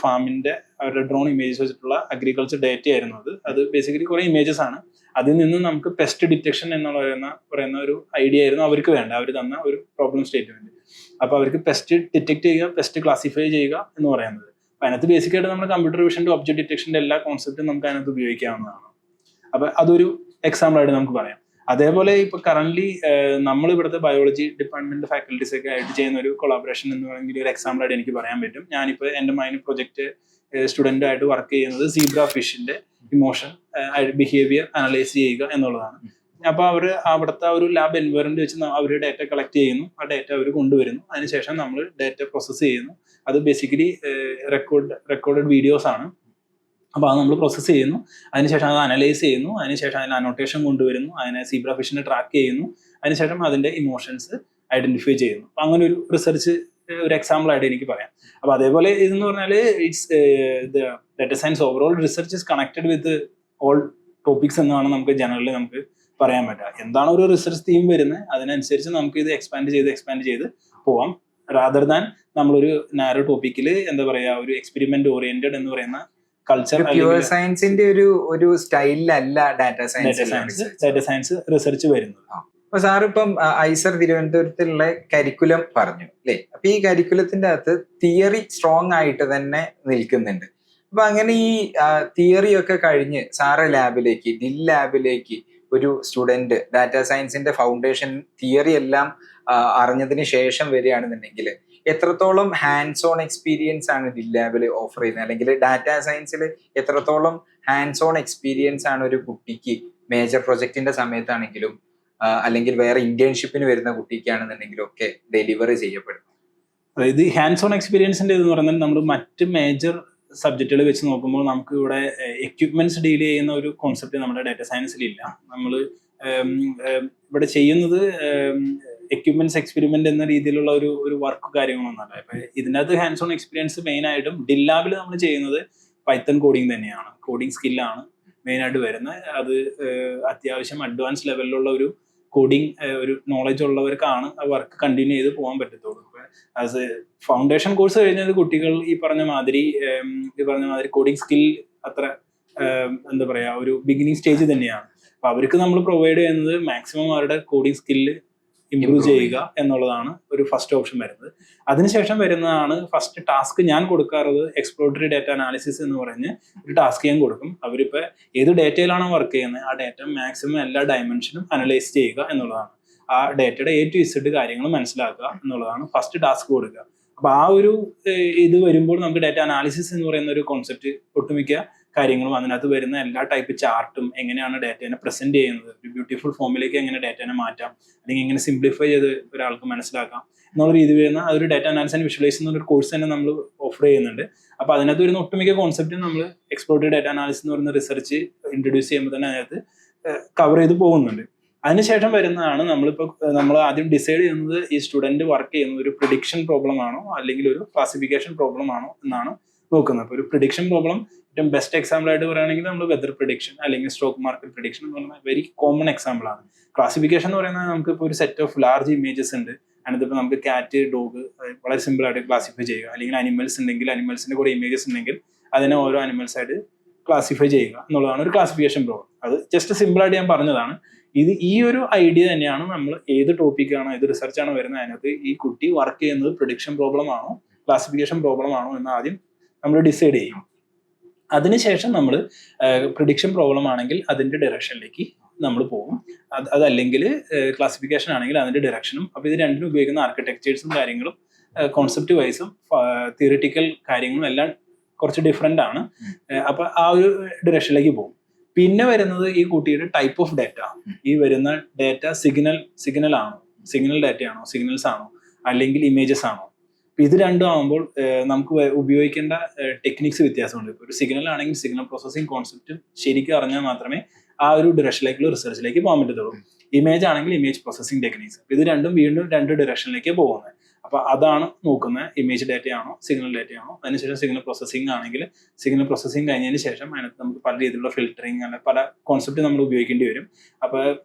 ഫാമിന്റെ അവരുടെ ഡ്രോൺ ഇമേജ് വെച്ചിട്ടുള്ള അഗ്രികൾച്ചർ ഡാറ്റ ആയിരുന്നു. അത് ബേസിക്കലി കുറെ ഇമേജസ് ആണ്. അതിൽ നിന്ന് നമുക്ക് പെസ്റ്റ് ഡിറ്റക്ഷൻ എന്നുള്ള പറയുന്ന ഒരു ഐഡിയ ആയിരുന്നു അവർക്ക് വേണ്ട. അവർ തന്ന ഒരു പ്രോബ്ലം സ്റ്റേറ്റ്മെന്റ്. അപ്പൊ അവർക്ക് പെസ്റ്റ് ഡിറ്റക്ട് ചെയ്യുക, പെസ്റ്റ് ക്ലാസിഫൈ ചെയ്യുക എന്ന് പറയുന്നത്. അപ്പൊ അതിനകത്ത് ബേസിക്കായിട്ട് നമ്മൾ കമ്പ്യൂട്ടർ വിഷന്റെ ഒബ്ജക്ട് ഡിറ്റക്ഷന്റെ എല്ലാ കോൺസെപ്റ്റും നമുക്ക് അതിനകത്ത് ഉപയോഗിക്കാവുന്നതാണ്. അപ്പൊ അതൊരു എക്സാമ്പിൾ ആയിട്ട് നമുക്ക് പറയാം. അതേപോലെ ഇപ്പൊ കറന്റ് നമ്മൾ ഇവിടുത്തെ ബയോളജി ഡിപ്പാർട്ട്മെന്റ് ഫാക്കൽറ്റീസ് ഒക്കെ ആയിട്ട് ചെയ്യുന്ന ഒരു കൊളാബറേഷൻ എന്ന് പറയുന്ന ഒരു എക്സാമ്പിൾ ആയിട്ട് എനിക്ക് പറയാൻ പറ്റും. ഞാനിപ്പോ എന്റെ മൈൻ പ്രൊജക്ട് സ്റ്റുഡന്റ് ആയിട്ട് വർക്ക് ചെയ്യുന്നത് സീബ്ര ഫിഷിന്റെ ഇമോഷൻ, ബിഹേവിയർ അനലൈസ് ചെയ്യുക എന്നുള്ളതാണ്. അപ്പൊ അവിടുത്തെ ഒരു ലാബ് എൻവയറമെന്റ് വെച്ച് അവർ ഡാറ്റ കളക്ട് ചെയ്യുന്നു, ആ ഡാറ്റ അവർ കൊണ്ടുവരുന്നു, അതിനുശേഷം നമ്മൾ ഡാറ്റ പ്രോസസ്സ് ചെയ്യുന്നു. അത് ബേസിക്കലി റെക്കോർഡഡ് വീഡിയോസ് ആണ്. അപ്പോൾ അത് നമ്മൾ പ്രോസസ്സ് ചെയ്യുന്നു, അതിനുശേഷം അത് അനലൈസ് ചെയ്യുന്നു, അതിനുശേഷം അതിന് അനോട്ടേഷൻ കൊണ്ടുവരുന്നു, അതിനെ സീബ്ര ഫിഷിനെ ട്രാക്ക് ചെയ്യുന്നു, അതിനുശേഷം അതിന്റെ ഇമോഷൻസ് ഐഡന്റിഫൈ ചെയ്യുന്നു. അപ്പൊ അങ്ങനെ ഒരു റിസർച്ച് ഒരു എക്സാമ്പിൾ ആയിട്ട് എനിക്ക് പറയാം. അപ്പൊ അതേപോലെ ഇതെന്ന് പറഞ്ഞാല് it's data science overall research is connected with all topics എന്നാണ് നമുക്ക് ജനറലി നമുക്ക് പറയാൻ പറ്റുക. എന്താണ് ഒരു റിസർച്ച് തീം വരുന്നത് അതിനനുസരിച്ച് നമുക്ക് ഇത് എക്സ്പാൻഡ് ചെയ്ത് പോവാം. റാദർ ദാൻ നമ്മളൊരു നാരോ ടോപ്പിക്കിൽ എന്താ പറയാ ഒരു എക്സ്പെരിമെന്റ് ഓറിയന്റഡ് എന്ന് പറയുന്ന കൾച്ചർ സയൻസിന്റെ ഒരു സ്റ്റൈലിലല്ല ഡാറ്റ സയൻസ് റിസർച്ച് വരുന്നത്. അപ്പൊ സാർ ഇപ്പം ഐസർ തിരുവനന്തപുരത്തുള്ള കരിക്കുലം പറഞ്ഞു അല്ലേ? അപ്പൊ ഈ കരിക്കുലത്തിന്റെ അകത്ത് തിയറി സ്ട്രോങ് ആയിട്ട് തന്നെ നിൽക്കുന്നുണ്ട്. അപ്പൊ അങ്ങനെ ഈ തിയറി ഒക്കെ കഴിഞ്ഞ് സാറ് ലാബിലേക്ക് ലാബിലേക്ക് ഒരു സ്റ്റുഡന്റ് ഡാറ്റ സയൻസിന്റെ ഫൗണ്ടേഷൻ തിയറി എല്ലാം അറിഞ്ഞതിന് ശേഷം വരികയാണെന്നുണ്ടെങ്കിൽ എത്രത്തോളം ഹാൻഡ്സ് ഓൺ എക്സ്പീരിയൻസ് ആണ് ലാബിൽ ഓഫർ ചെയ്യുന്നത്, അല്ലെങ്കിൽ ഡാറ്റ സയൻസിൽ എത്രത്തോളം ഹാൻഡ്സ് ഓൺ എക്സ്പീരിയൻസ് ആണ് ഒരു കുട്ടിക്ക് മേജർ പ്രൊജക്ടിന്റെ സമയത്താണെങ്കിലും അല്ലെങ്കിൽ വേറെ ഇന്റേൺഷിപ്പിന് വരുന്ന കുട്ടിക്കാണെന്നുണ്ടെങ്കിലും ഒക്കെ ഡെലിവറി ചെയ്യപ്പെടും? അതായത് ഹാൻഡ്സ് ഓൺ എക്സ്പീരിയൻസിന്റെ എന്ന് പറയുന്നത് നമ്മൾ മറ്റ് മേജർ സബ്ജക്റ്റുകൾ വെച്ച് നോക്കുമ്പോൾ നമുക്ക് ഇവിടെ എക്യുപ്മെന്റ്സ് ഡീൽ ചെയ്യുന്ന ഒരു കോൺസെപ്റ്റ് നമ്മുടെ ഡാറ്റ സയൻസിലില്ല. നമ്മൾ ഇവിടെ ചെയ്യുന്നത് എക്യുപ്മെന്റ്സ് എക്സ്പെരിമെന്റ് എന്ന രീതിയിലുള്ള ഒരു വർക്ക് കാര്യങ്ങളൊന്നുമല്ല. ഇപ്പൊ ഇതിനകത്ത് ഹാൻഡ്സ് ഓൺ എക്സ്പീരിയൻസ് മെയിൻ ആയിട്ടും ലാബിൽ നമ്മൾ ചെയ്യുന്നത് പൈത്തൺ കോഡിങ് തന്നെയാണ്. കോഡിങ് സ്കില്ലാണ് മെയിൻ ആയിട്ട് വരുന്നത്. അത് അത്യാവശ്യം അഡ്വാൻസ് ലെവലിലുള്ള ഒരു കോഡിങ് ഒരു നോളജ് ഉള്ളവർക്കാണ് ആ വർക്ക് കണ്ടിന്യൂ ചെയ്ത് പോകാൻ പറ്റത്തുള്ളൂ. ആസ് എ ഫൗണ്ടേഷൻ കോഴ്സ് കഴിഞ്ഞത് കുട്ടികൾ ഈ പറഞ്ഞ മാതിരി കോഡിങ് സ്കിൽ അത്ര എന്താ പറയാ ഒരു ബിഗിനിങ് സ്റ്റേജ് തന്നെയാണ്. അപ്പൊ അവർക്ക് നമ്മൾ പ്രൊവൈഡ് ചെയ്യുന്നത് മാക്സിമം അവരുടെ കോഡിങ് സ്കില്ല് ഇംപ്രൂവ് ചെയ്യുക എന്നുള്ളതാണ് ഒരു ഫസ്റ്റ് ഓപ്ഷൻ വരുന്നത്. അതിനുശേഷം വരുന്നതാണ് ഫസ്റ്റ് ടാസ്ക് ഞാൻ കൊടുക്കാറുള്ളത് എക്സ്പ്ലോറട്ടറി ഡാറ്റ അനാലിസിസ് എന്ന് പറഞ്ഞ് ഒരു ടാസ്ക് ഞാൻ കൊടുക്കും. അവരിപ്പോൾ ഏത് ഡാറ്റയിലാണോ വർക്ക് ചെയ്യുന്നത് ആ ഡാറ്റ മാക്സിമം എല്ലാ ഡയമെൻഷനും അനലൈസ് ചെയ്യുക എന്നുള്ളതാണ്. ആ ഡാറ്റയുടെ A to Z കാര്യങ്ങൾ മനസ്സിലാക്കുക എന്നുള്ളതാണ് ഫസ്റ്റ് ടാസ്ക് കൊടുക്കുക. അപ്പൊ ആ ഒരു ഇത് വരുമ്പോൾ നമുക്ക് ഡാറ്റ അനാലിസിസ് എന്ന് പറയുന്ന ഒരു കോൺസെപ്റ്റ് ഒട്ടുമിക്ക കാര്യങ്ങളും അതിനകത്ത് വരുന്ന എല്ലാ ടൈപ്പ് ചാർട്ടും എങ്ങനെയാണ് ഡാറ്റേനെ പ്രസന്റ് ചെയ്യുന്നത്, ഒരു ബ്യൂട്ടിഫുൾ ഫോമിലേക്ക് എങ്ങനെ ഡാറ്റേനെ മാറ്റാം, അല്ലെങ്കിൽ എങ്ങനെ സിംപ്ലിഫൈ ചെയ്ത് ഒരാൾക്ക് മനസ്സിലാക്കാം എന്നുള്ള രീതി വരുന്ന അതൊരു ഡാറ്റ അനാലിസിസ് ആൻഡ് വിഷ്വലൈസ് എന്നൊരു കോഴ്സ് തന്നെ നമ്മൾ ഓഫർ ചെയ്യുന്നുണ്ട്. അപ്പൊ അതിനകത്ത് വരുന്ന ഒട്ടുമിക്ക കോൺസെപ്റ്റും നമ്മൾ എക്സ്പ്ലോറട്ടറി ഡാറ്റ അനാലിസിസ് എന്ന് പറയുന്ന റിസർച്ച് ഇൻട്രൊഡ്യൂസ് ചെയ്യുമ്പോൾ തന്നെ അതിനകത്ത് കവർ ചെയ്ത് പോകുന്നുണ്ട്. അതിനുശേഷം വരുന്നതാണ് നമ്മൾ ആദ്യം ഡിസൈഡ് ചെയ്യുന്നത് ഈ സ്റ്റുഡന്റ് വർക്ക് ചെയ്യുന്നത് ഒരു പ്രിഡിക്ഷൻ പ്രോബ്ലം ആണോ അല്ലെങ്കിൽ ഒരു ക്ലാസിഫിക്കേഷൻ പ്രോബ്ലം ആണോ എന്നാണ് നോക്കുന്നത്. അപ്പോൾ ഒരു പ്രിഡിക്ഷൻ പ്രോബ്ലം ഏറ്റവും ബെസ്റ്റ് എക്സാമ്പിൾ ആയിട്ട് പറയുകയാണെങ്കിൽ നമ്മൾ വെതർ പ്രിഡിക്ഷൻ അല്ലെങ്കിൽ സ്റ്റോക്ക് മാർക്കറ്റ് പ്രിഡിക്ഷൻ എന്ന് പറയുന്നത് വെരി കോമൺ എക്സാമ്പിൾ ആണ്. ക്ലാസിഫിക്കേഷൻ എന്ന് പറയുന്നത് നമുക്ക് ഇപ്പോൾ ഒരു സെറ്റ് ഓഫ് ലാർജ് ഇമേജസ് ഉണ്ട്, അതിനകത്ത് നമുക്ക് കാറ്റ്, ഡോഗ് വളരെ സിമ്പിൾ ആയിട്ട് ക്ലാസിഫൈ ചെയ്യുക, അല്ലെങ്കിൽ അനിമൽസ് ഉണ്ടെങ്കിൽ അനിമൽസിന്റെ കൂടെ ഇമേജസ് ഉണ്ടെങ്കിൽ അതിനെ ഓരോ അനിമൽസ് ആയിട്ട് ക്ലാസിഫൈ ചെയ്യുക എന്നുള്ളതാണ് ഒരു ക്ലാസിഫിക്കേഷൻ പ്രോബ്ലം. അത് ജസ്റ്റ് സിമ്പിൾ ആയിട്ട് ഞാൻ പറഞ്ഞതാണ്. ഈ ഒരു ഐഡിയ തന്നെയാണ് നമ്മൾ ഏത് ടോപ്പിക്കാണോ ഏത് റിസർച്ചാണോ വരുന്നത് അതിനകത്ത് ഈ കുട്ടി വർക്ക് ചെയ്യുന്നത് പ്രിഡിക്ഷൻ പ്രോബ്ലം ആണോ ക്ലാസിഫിക്കേഷൻ പ്രോബ്ലം ആണോ എന്ന് ആദ്യം നമ്മൾ ഡിസൈഡ് ചെയ്യും. അതിനുശേഷം നമ്മൾ പ്രിഡിക്ഷൻ പ്രോബ്ലം ആണെങ്കിൽ അതിന്റെ ഡയറക്ഷനിലേക്ക് നമ്മൾ പോകും. അതല്ലെങ്കിൽ ക്ലാസിഫിക്കേഷൻ ആണെങ്കിൽ അതിന്റെ ഡയറക്ഷനും. അപ്പോൾ ഇത് രണ്ടിനും ഉപയോഗിക്കുന്ന ആർക്കിടെക്ചേഴ്സും കാര്യങ്ങളും കോൺസെപ്റ്റ് വൈസും തിയറിറ്റിക്കൽ കാര്യങ്ങളും എല്ലാം കുറച്ച് ഡിഫറെൻ്റ് ആണ്. അപ്പൊ ആ ഒരു ഡയറക്ഷനിലേക്ക് പോകും. പിന്നെ വരുന്നത് ഈ കുട്ടിയുടെ ടൈപ്പ് ഓഫ് ഡാറ്റ. ഈ വരുന്ന ഡാറ്റ സിഗ്നൽ ആണോ, സിഗ്നൽ ഡാറ്റ ആണോ, സിഗ്നൽസ് ആണോ, അല്ലെങ്കിൽ ഇമേജസ് ആണോ. ഇത് രണ്ടും ആകുമ്പോൾ നമുക്ക് ഉപയോഗിക്കേണ്ട ടെക്നിക്സ് വ്യത്യാസമുണ്ട്. ഇപ്പോൾ ഒരു സിഗ്നൽ ആണെങ്കിൽ സിഗ്നൽ പ്രോസസ്സിംഗ് കോൺസെപ്റ്റ് ശരിക്കും അറിഞ്ഞാൽ മാത്രമേ ആ ഒരു ഡയറക്ഷനിലേക്കുള്ള റിസർച്ചിലേക്ക് പോകാൻ പറ്റത്തുള്ളൂ. ഇമേജ് ആണെങ്കിൽ ഇമേജ് പ്രോസസ്സിംഗ് ടെക്നിക്സ്. ഇത് രണ്ടും വീണ്ടും രണ്ട് ഡയറക്ഷനിലേക്ക് പോകുന്നത്. അപ്പൊ അതാണ് നോക്കുന്നത്, ഇമേജ് ഡാറ്റ ആണോ സിഗ്നൽ ഡാറ്റ ആണോ. അതിനുശേഷം സിഗ്നൽ പ്രോസസ്സിംഗ് ആണെങ്കിൽ സിഗ്നൽ പ്രോസസ്സിംഗ് കഴിഞ്ഞതിന് ശേഷം അതിനകത്ത് നമുക്ക് പല രീതിയിലുള്ള ഫിൽറ്ററിങ് അങ്ങനെ പല കോൺസെപ്റ്റ് നമ്മൾ ഉപയോഗിക്കേണ്ടി വരും. അപ്പൊ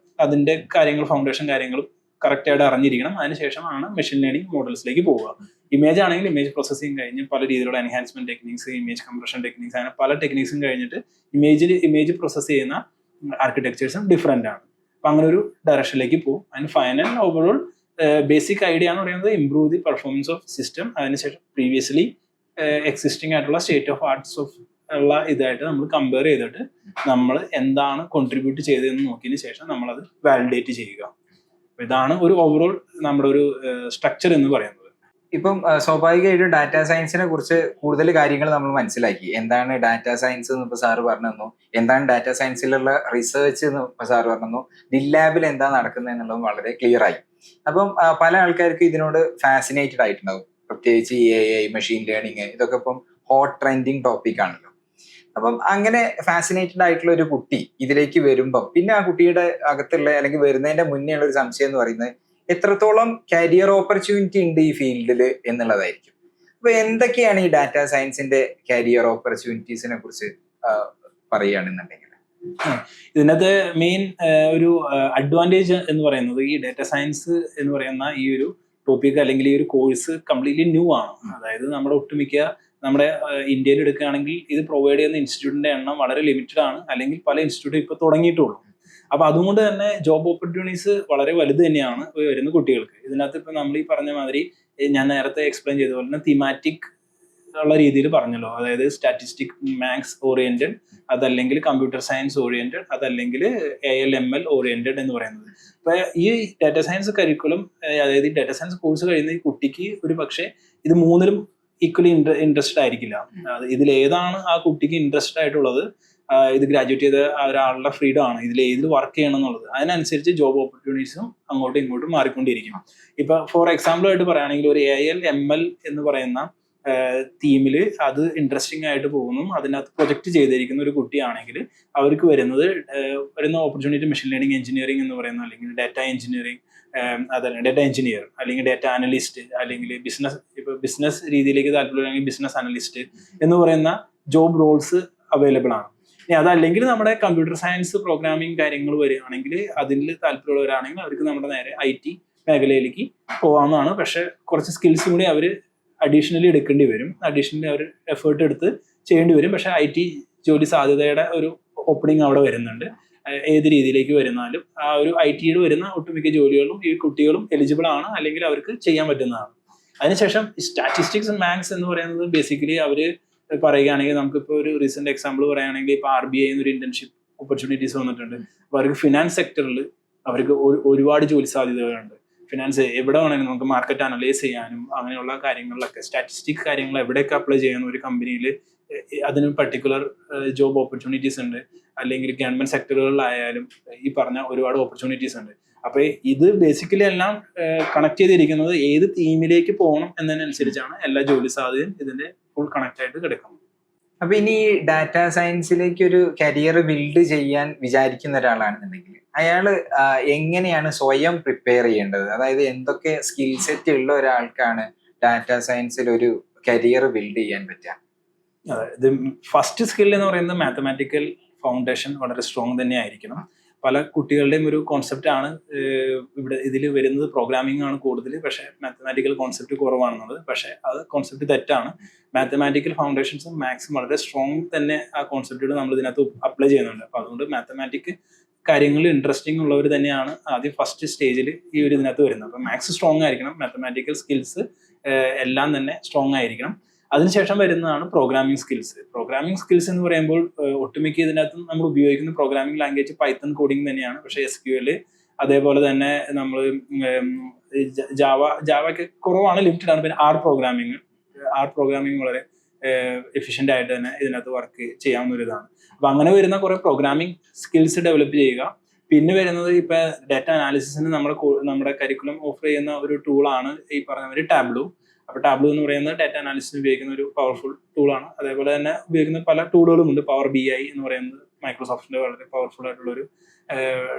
അതിന്റെ കാര്യങ്ങൾ ഫൗണ്ടേഷൻ കാര്യങ്ങളും കറക്റ്റ് ആയിട്ട് അറിഞ്ഞിരിക്കണം. അതിനുശേഷമാണ് മെഷീൻ ലേണിംഗ് മോഡൽസിലേക്ക് പോവുക. ഇമേജ് ആണെങ്കിൽ ഇമേജ് പ്രോസസ്സിംഗ് കഴിഞ്ഞ് പല രീതിയിലുള്ള enhancement techniques, image compression techniques, അങ്ങനെ പല ടെക്നിക്സും കഴിഞ്ഞിട്ട് ഇമേജ് പ്രോസസ്സ് ചെയ്യുന്ന ആർക്കിടെക്ചേഴ്സും ഡിഫറെന്റ് ആണ്. അപ്പൊ അങ്ങനെ ഒരു ഡയറക്ഷനിലേക്ക് പോകും. അതിന് ഫൈനൽ ഓവറോൾ ബേസിക് ഐഡിയ എന്ന് പറയുന്നത് improve the performance of system. അതിനുശേഷം പ്രീവിയസ്ലി എക്സിസ്റ്റിംഗ് ആയിട്ടുള്ള സ്റ്റേറ്റ് ഓഫ് ആർട്സ് ഓഫ് ഉള്ള ഇതായിട്ട് നമ്മൾ കമ്പയർ ചെയ്തിട്ട് നമ്മൾ എന്താണ് കോൺട്രിബ്യൂട്ട് ചെയ്തതെന്ന് നോക്കിയതിന് ശേഷം നമ്മളത് വാലിഡേറ്റ് ചെയ്യുക. ഇതാണ് ഒരു ഓവറോൾ നമ്മുടെ ഒരു സ്ട്രക്ചർ എന്ന് പറയുന്നത്. ഇപ്പം സ്വാഭാവികമായിട്ടും ഡാറ്റാ സയൻസിനെ കുറിച്ച് കൂടുതൽ കാര്യങ്ങൾ നമ്മൾ മനസ്സിലാക്കി. എന്താണ് ഡാറ്റാ സയൻസ് എന്ന് ഇപ്പൊ സാറ് പറഞ്ഞു തന്നു, എന്താണ് ഡാറ്റാ സയൻസിലുള്ള റിസർച്ച് എന്ന് ഇപ്പൊ സാറ് പറഞ്ഞു തന്നു, ഡില്ലാബിൽ എന്താ നടക്കുന്നത് എന്നുള്ളതും വളരെ ക്ലിയർ ആയി. അപ്പം പല ആൾക്കാർക്കും ഇതിനോട് ഫാസിനേറ്റഡ് ആയിട്ടുണ്ടാവും. പ്രത്യേകിച്ച് AI, മെഷീൻ ലേണിംഗ്, ഇതൊക്കെ ഇപ്പം ഹോട്ട് ട്രെൻഡിങ് ടോപ്പിക് ആണല്ലോ. അപ്പം അങ്ങനെ ഫാസിനേറ്റഡ് ആയിട്ടുള്ള ഒരു കുട്ടി ഇതിലേക്ക് വരുമ്പം പിന്നെ ആ കുട്ടിയുടെ അകത്തുള്ള അല്ലെങ്കിൽ വരുന്നതിന്റെ മുന്നേ ഉള്ള ഒരു സംശയം എന്ന് പറയുന്നത് എത്രത്തോളം കരിയർ ഓപ്പർച്യൂണിറ്റി ഉണ്ട് ഈ ഫീൽഡിൽ എന്നുള്ളതായിരിക്കും. അപ്പൊ എന്തൊക്കെയാണ് ഈ ഡാറ്റാ സയൻസിന്റെ കരിയർ ഓപ്പർച്യൂണിറ്റീസിനെ കുറിച്ച് പറയുകയാണെന്നുണ്ടെങ്കിൽ? ഇതിനകത്ത് മെയിൻ ഒരു അഡ്വാൻറ്റേജ് എന്ന് പറയുന്നത് ഈ ഡാറ്റാ സയൻസ് എന്ന് പറയുന്ന ഈ ഒരു ടോപ്പിക് അല്ലെങ്കിൽ ഈ ഒരു കോഴ്സ് കംപ്ലീറ്റ്ലി ന്യൂ ആണ്. അതായത് നമ്മുടെ ഒട്ടുമിക്ക നമ്മുടെ ഇന്ത്യയിൽ എടുക്കുകയാണെങ്കിൽ ഇത് പ്രൊവൈഡ് ചെയ്യുന്ന ഇൻസ്റ്റിറ്റ്യൂട്ടിന്റെ എണ്ണം വളരെ ലിമിറ്റഡ് ആണ്, അല്ലെങ്കിൽ പല ഇൻസ്റ്റിറ്റ്യൂട്ടും ഇപ്പൊ തുടങ്ങിയിട്ടുള്ളൂ. അപ്പൊ അതുകൊണ്ട് തന്നെ ജോബ് ഓപ്പർച്യൂണിറ്റീസ് വളരെ വലുത് തന്നെയാണ് വരുന്ന കുട്ടികൾക്ക്. ഇതിനകത്ത് ഇപ്പൊ നമ്മൾ ഈ പറഞ്ഞ മാതിരി ഞാൻ നേരത്തെ എക്സ്പ്ലെയിൻ ചെയ്ത പോലെ തന്നെ തീമാറ്റിക് ഉള്ള രീതിയിൽ പറഞ്ഞല്ലോ. അതായത് സ്റ്റാറ്റിസ്റ്റിക് മാത്സ് ഓറിയന്റഡ്, അതല്ലെങ്കിൽ കമ്പ്യൂട്ടർ സയൻസ് ഓറിയന്റഡ്, അതല്ലെങ്കിൽ ALML ഓറിയന്റഡ് എന്ന് പറയുന്നത്. അപ്പൊ ഈ ഡാറ്റാ സയൻസ് കരിക്കുലം, അതായത് ഈ ഡാറ്റാ സയൻസ് കോഴ്സ് കഴിയുന്ന ഈ കുട്ടിക്ക് ഒരു പക്ഷേ ഇത് മൂന്നിലും ഈക്വലി ഇൻട്രസ്റ്റഡ് ആയിരിക്കില്ല. ഇതിൽ ഏതാണ് ആ കുട്ടിക്ക് ഇൻട്രസ്റ്റഡ് ആയിട്ടുള്ളത്, ഇത് ഗ്രാജുവേറ്റ് ചെയ്ത ഒരാളുടെ ഫ്രീഡം ആണ് ഇതിൽ വർക്ക് ചെയ്യണം എന്നുള്ളത്. അതിനനുസരിച്ച് ജോബ് ഓപ്പർച്യൂണിറ്റീസും അങ്ങോട്ടും ഇങ്ങോട്ടും മാറിക്കൊണ്ടിരിക്കും. ഇപ്പൊ ഫോർ എക്സാമ്പിൾ ആയിട്ട് പറയുകയാണെങ്കിൽ ഒരു ALML എന്ന് പറയുന്ന തീമിൽ അത് ഇൻട്രസ്റ്റിംഗ് ആയിട്ട് പോകുന്നു, അതിനകത്ത് പ്രൊജക്ട് ചെയ്തിരിക്കുന്ന ഒരു കുട്ടിയാണെങ്കിൽ അവർക്ക് വരുന്ന ഓപ്പർച്യൂണിറ്റി മെഷീൻ ലേണിംഗ് എഞ്ചിനീയറിംഗ് എന്ന് പറയുന്ന, അല്ലെങ്കിൽ ഡാറ്റ എഞ്ചിനീയറിംഗ്, അതല്ല ഡാറ്റ എഞ്ചിനീയർ, അല്ലെങ്കിൽ ഡാറ്റ അനലിസ്റ്റ്, അല്ലെങ്കിൽ ബിസിനസ് രീതിയിലേക്ക് താല്പര്യമില്ലെങ്കിൽ ബിസിനസ് അനലിസ്റ്റ് എന്ന് പറയുന്ന ജോബ് റോൾസ് അവൈലബിൾ ആണ്. ഇനി അതല്ലെങ്കിൽ നമ്മുടെ കമ്പ്യൂട്ടർ സയൻസ് പ്രോഗ്രാമിംഗ് കാര്യങ്ങൾ വരികയാണെങ്കിൽ അതിൽ താല്പര്യമുള്ളവരാണെങ്കിൽ അവർക്ക് നമ്മുടെ നേരെ IT മേഖലയിലേക്ക് പോകാവുന്നതാണ്. പക്ഷെ കുറച്ച് സ്കിൽസും കൂടി അവർ അഡീഷണലി എടുക്കേണ്ടി വരും, അഡീഷണലി അവർ എഫേർട്ട് എടുത്ത് ചെയ്യേണ്ടി വരും. പക്ഷെ IT ജോലി സാധ്യതയുടെ ഒരു ഓപ്പണിംഗ് അവിടെ വരുന്നുണ്ട്. ഏത് രീതിയിലേക്ക് വരുന്നാലും ആ ഒരു IT വരുന്ന ഒട്ടുമിക്ക ജോലികളും ഈ കുട്ടികളും എലിജിബിൾ ആണ്, അല്ലെങ്കിൽ അവർക്ക് ചെയ്യാൻ പറ്റുന്നതാണ്. അതിനുശേഷം സ്റ്റാറ്റിസ്റ്റിക്സ് മാത്സ് എന്ന് പറയുന്നത് ബേസിക്കലി അവര് പറയുകയാണെങ്കിൽ, നമുക്കിപ്പോൾ ഒരു റീസെന്റ് എക്സാമ്പിൾ പറയുകയാണെങ്കിൽ ഇപ്പോൾ RBI ഒരു ഇന്റേൺഷിപ്പ് ഓപ്പർച്യൂണിറ്റീസ് വന്നിട്ടുണ്ട്. അപ്പോൾ അവർക്ക് ഫിനാൻസ് സെക്ടറിൽ അവർക്ക് ഒരുപാട് ജോലി സാധ്യതകളുണ്ട്. ഫിനാൻസ് എവിടെ വേണമെങ്കിലും നമുക്ക് മാർക്കറ്റ് അനലൈസ് ചെയ്യാനും അങ്ങനെയുള്ള കാര്യങ്ങളിലൊക്കെ സ്റ്റാറ്റിസ്റ്റിക് കാര്യങ്ങൾ എവിടെയൊക്കെ അപ്ലൈ ചെയ്യാനും ഒരു കമ്പനിയിൽ അതിന് പർട്ടിക്കുലർ ജോബ് ഓപ്പർച്യൂണിറ്റീസ് ഉണ്ട്. അല്ലെങ്കിൽ ഗവൺമെന്റ് സെക്ടറുകളിലായാലും ഈ പറഞ്ഞ ഒരുപാട് ഓപ്പർച്യൂണിറ്റീസ് ഉണ്ട്. അപ്പൊ ഇത് ബേസിക്കലി എല്ലാം കണക്ട് ചെയ്തിരിക്കുന്നത് ഏത് തീമിലേക്ക് പോകണം എന്നതിനനുസരിച്ചാണ് എല്ലാ ജോലി സാധ്യതയും ഇതിന്റെ ഫുൾ കണക്ട് ആയിട്ട് കിടക്കുന്നത്. അപ്പൊ ഇനി ഡാറ്റാ സയൻസിലേക്ക് ഒരു കരിയർ ബിൽഡ് ചെയ്യാൻ വിചാരിക്കുന്ന ഒരാളാണെന്നുണ്ടെങ്കിൽ അയാള് എങ്ങനെയാണ് സ്വയം പ്രിപ്പയർ ചെയ്യേണ്ടത്? അതായത് എന്തൊക്കെ സ്കിൽ സെറ്റ് ഉള്ള ഒരാൾക്കാണ് ഡാറ്റാ സയൻസിൽ ഒരു കരിയർ ബിൽഡ് ചെയ്യാൻ പറ്റുക? ഇത് ഫസ്റ്റ് സ്കിൽ എന്ന് പറയുന്നത് മാത്തമാറ്റിക്കൽ ഫൗണ്ടേഷൻ വളരെ സ്ട്രോങ് തന്നെ ആയിരിക്കണം. പല കുട്ടികളുടെയും ഒരു കോൺസെപ്റ്റ് ആണ് ഇവിടെ ഇതിൽ വരുന്നത്, പ്രോഗ്രാമിംഗ് ആണ് കൂടുതൽ, പക്ഷേ മാത്തമാറ്റിക്കൽ കോൺസെപ്റ്റ് കുറവാണെന്നുള്ളത്. പക്ഷേ അത് കോൺസെപ്റ്റ് തെറ്റാണ്. മാത്തമാറ്റിക്കൽ ഫൗണ്ടേഷൻസും മാത്സും വളരെ സ്ട്രോങ് തന്നെ ആ കോൺസെപ്റ്റുകൾ നമ്മൾ ഇതിനകത്ത് അപ്ലൈ ചെയ്യുന്നുണ്ട്. അപ്പോൾ അതുകൊണ്ട് മാത്തമാറ്റിക് കാര്യങ്ങളിൽ ഇൻട്രസ്റ്റിംഗ് ഉള്ളവർ തന്നെയാണ് ആദ്യം ഫസ്റ്റ് സ്റ്റേജിൽ ഈ ഒരു ഇതിനകത്ത് വരുന്നത്. അപ്പം മാത്സ് സ്ട്രോങ് ആയിരിക്കണം, മാത്തമാറ്റിക്കൽ സ്കിൽസ് എല്ലാം തന്നെ സ്ട്രോങ് ആയിരിക്കണം. അതിനുശേഷം വരുന്നതാണ് പ്രോഗ്രാമിംഗ് സ്കിൽസ്. പ്രോഗ്രാമിംഗ് സ്കിൽസ് എന്ന് പറയുമ്പോൾ ഒട്ടുമിക്ക ഇതിനകത്ത് നമ്മൾ ഉപയോഗിക്കുന്ന പ്രോഗ്രാമിംഗ് ലാംഗ്വേജ് പൈത്തൺ കോഡിംഗ് തന്നെയാണ്. പക്ഷേ SQL അതേപോലെ തന്നെ നമ്മൾ ജാവയ്ക്ക് കുറവാണ്, ലിമിറ്റഡ് ആണ്. പിന്നെ ആർ പ്രോഗ്രാമിംഗ് വളരെ എഫിഷ്യൻ്റ് ആയിട്ട് തന്നെ ഇതിനകത്ത് വർക്ക് ചെയ്യാവുന്ന ഒരു ഇതാണ്. അപ്പം അങ്ങനെ വരുന്ന കുറേ പ്രോഗ്രാമിംഗ് സ്കിൽസ് ഡെവലപ്പ് ചെയ്യുക. പിന്നെ വരുന്നത് ഇപ്പം ഡാറ്റ അനാലിസിസിന് നമ്മുടെ കരിക്കുലം ഓഫർ ചെയ്യുന്ന ഒരു ടൂളാണ് ഈ പറഞ്ഞ ഒരു ടാബ്ലൂ. അപ്പോൾ ടാബ്ലൂ എന്ന് പറയുന്നത് ഡാറ്റ അനാലിസിസിന് ഉപയോഗിക്കുന്ന ഒരു പവർഫുൾ ടൂളാണ്. അതേപോലെ തന്നെ ഉപയോഗിക്കുന്ന പല ടൂളുകളും ഉണ്ട്. പവർ BI എന്ന് പറയുന്നത് മൈക്രോസോഫ്റ്റിന്റെ വളരെ പവർഫുൾ ആയിട്ടുള്ള ഒരു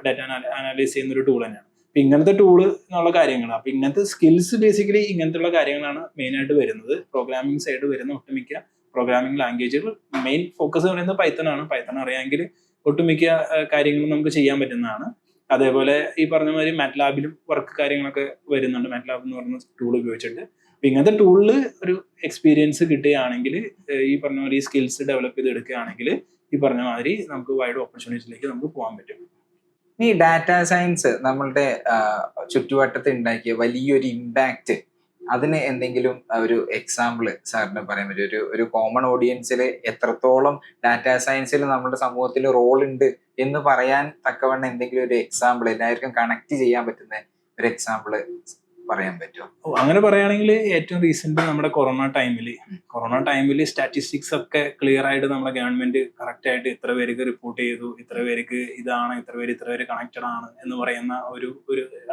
ഡാറ്റ അനാലിസ് ചെയ്യുന്ന ഒരു ടൂൾ തന്നെയാണ്. അപ്പം ഇങ്ങനത്തെ ടൂള് എന്നുള്ള കാര്യങ്ങൾ, അപ്പം ഇങ്ങനത്തെ സ്കിൽസ് ബേസിക്കലി ഇങ്ങനത്തെ കാര്യങ്ങളാണ് മെയിനായിട്ട് വരുന്നത്. പ്രോഗ്രാമിംഗ് സൈഡ് വരുന്ന ഒട്ടുമിക്ക പ്രോഗ്രാമിംഗ് ലാംഗ്വേജുകൾ മെയിൻ ഫോക്കസ് പറയുന്നത് പൈത്തൺ ആണ്. പൈത്തൺ അറിയാമെങ്കിൽ ഒട്ടുമിക്ക കാര്യങ്ങളും നമുക്ക് ചെയ്യാൻ പറ്റുന്നതാണ്. അതേപോലെ ഈ പറഞ്ഞ മാതിരി മാറ്റ്ലാബിലും വർക്ക് കാര്യങ്ങളൊക്കെ വരുന്നുണ്ട്, മാറ്റ്ലാബ് എന്ന് പറയുന്ന ടൂൾ ഉപയോഗിച്ചിട്ട്. അപ്പം ഇങ്ങനത്തെ ടൂളിൽ ഒരു എക്സ്പീരിയൻസ് കിട്ടുകയാണെങ്കിൽ, ഈ പറഞ്ഞ മാതിരി സ്കിൽസ് ഡെവലപ്പ് ചെയ്ത് എടുക്കുകയാണെങ്കിൽ ഈ പറഞ്ഞ മാതിരി നമുക്ക് വൈഡ് ഓപ്പർച്യൂണിറ്റിയിലേക്ക് നമുക്ക് പോകാൻ പറ്റും. ഈ ഡാറ്റ സയൻസ് നമ്മളുടെ ചുറ്റുവട്ടത്ത് ഉണ്ടാക്കിയ വലിയൊരു ഇമ്പാക്റ്റ്, അതിന് എന്തെങ്കിലും ഒരു എക്സാമ്പിൾ സാറിന് പറയാൻ പറ്റും? ഒരു കോമൺ ഓഡിയൻസിൽ എത്രത്തോളം ഡാറ്റ സയൻസിൽ നമ്മുടെ സമൂഹത്തിൽ റോൾ ഉണ്ട് എന്ന് പറയാൻ തക്കവണ്ണം എന്തെങ്കിലും ഒരു എക്സാമ്പിൾ, എല്ലാവർക്കും കണക്ട് ചെയ്യാൻ പറ്റുന്ന ഒരു എക്സാമ്പിൾ പറയാൻ പറ്റുമോ? അങ്ങനെ പറയുകയാണെങ്കിൽ ഏറ്റവും റീസെന്റ് നമ്മുടെ കൊറോണ ടൈമിൽ സ്റ്റാറ്റിസ്റ്റിക്സ് ഒക്കെ ക്ലിയർ ആയിട്ട് നമ്മുടെ ഗവൺമെന്റ് കറക്റ്റ് ആയിട്ട് ഇത്ര പേർക്ക് റിപ്പോർട്ട് ചെയ്തു, ഇത്ര പേർക്ക് ഇതാണ്, ഇത്ര പേര് കണക്റ്റഡ് ആണ് എന്ന് പറയുന്ന ഒരു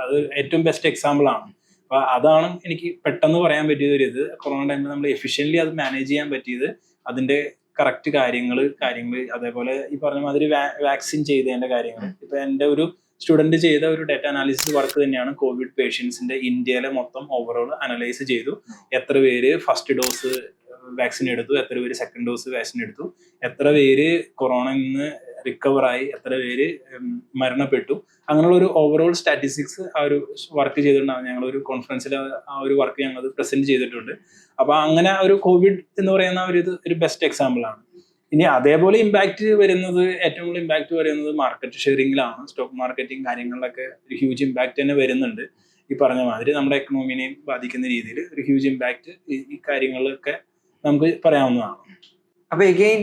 അത് ഏറ്റവും ബെസ്റ്റ് എക്സാമ്പിൾ ആണ്. അപ്പൊ അതാണ് എനിക്ക് പെട്ടെന്ന് പറയാൻ പറ്റിയത്. ഒരു ഇത് കൊറോണ ടൈമിൽ നമ്മൾ എഫിഷ്യൻ്റ്ലി അത് മാനേജ് ചെയ്യാൻ പറ്റിയത്, അതിന്റെ കറക്റ്റ് കാര്യങ്ങൾ അതേപോലെ ഈ പറഞ്ഞ മാതിരി വാക്സിൻ ചെയ്തതിന്റെ കാര്യങ്ങൾ. ഇപ്പൊ എൻ്റെ ഒരു സ്റ്റുഡന്റ് ചെയ്ത ഒരു ഡാറ്റ അനാലിസിസ് വർക്ക് തന്നെയാണ്. കോവിഡ് പേഷ്യൻസിന്റെ ഇന്ത്യയിലെ മൊത്തം ഓവറോൾ അനലൈസ് ചെയ്തു. എത്ര പേര് ഫസ്റ്റ് ഡോസ് വാക്സിൻ എടുത്തു, എത്ര പേര് സെക്കൻഡ് ഡോസ് വാക്സിൻ എടുത്തു, എത്ര പേര് കൊറോണയിൽ നിന്ന് റിക്കവറായി, എത്ര പേര് മരണപ്പെട്ടു, അങ്ങനെയുള്ള ഒരു ഓവറോൾ സ്റ്റാറ്റിസ്റ്റിക്സ് ആ ഒരു വർക്ക് ചെയ്തിട്ടുണ്ടാകും. ഞങ്ങളൊരു കോൺഫറൻസിൽ ആ ഒരു വർക്ക് ഞങ്ങൾ പ്രസന്റ് ചെയ്തിട്ടുണ്ട്. അപ്പൊ അങ്ങനെ ഒരു കോവിഡ് എന്ന് പറയുന്ന ഒരു ബെസ്റ്റ് എക്സാമ്പിൾ ആണ്. ഇനി അതേപോലെ ഏറ്റവും കൂടുതൽ ഇമ്പാക്ട് വരുന്നത് മാർക്കറ്റ് ഷെയറിംഗിലാണ്. സ്റ്റോക്ക് മാർക്കറ്റിംഗ് കാര്യങ്ങളിലൊക്കെ ഒരു ഹ്യൂജ് ഇമ്പാക്ട് തന്നെ വരുന്നുണ്ട്. ഈ പറഞ്ഞ മാതിരി നമ്മുടെ എക്കണോമിനെയും ബാധിക്കുന്ന രീതിയിൽ ഒരു ഹ്യൂജ് ഇമ്പാക്ട് ഈ കാര്യങ്ങളിലൊക്കെ നമുക്ക് പറയാവുന്നതാണ്. അപ്പൊ എഗെയിൻ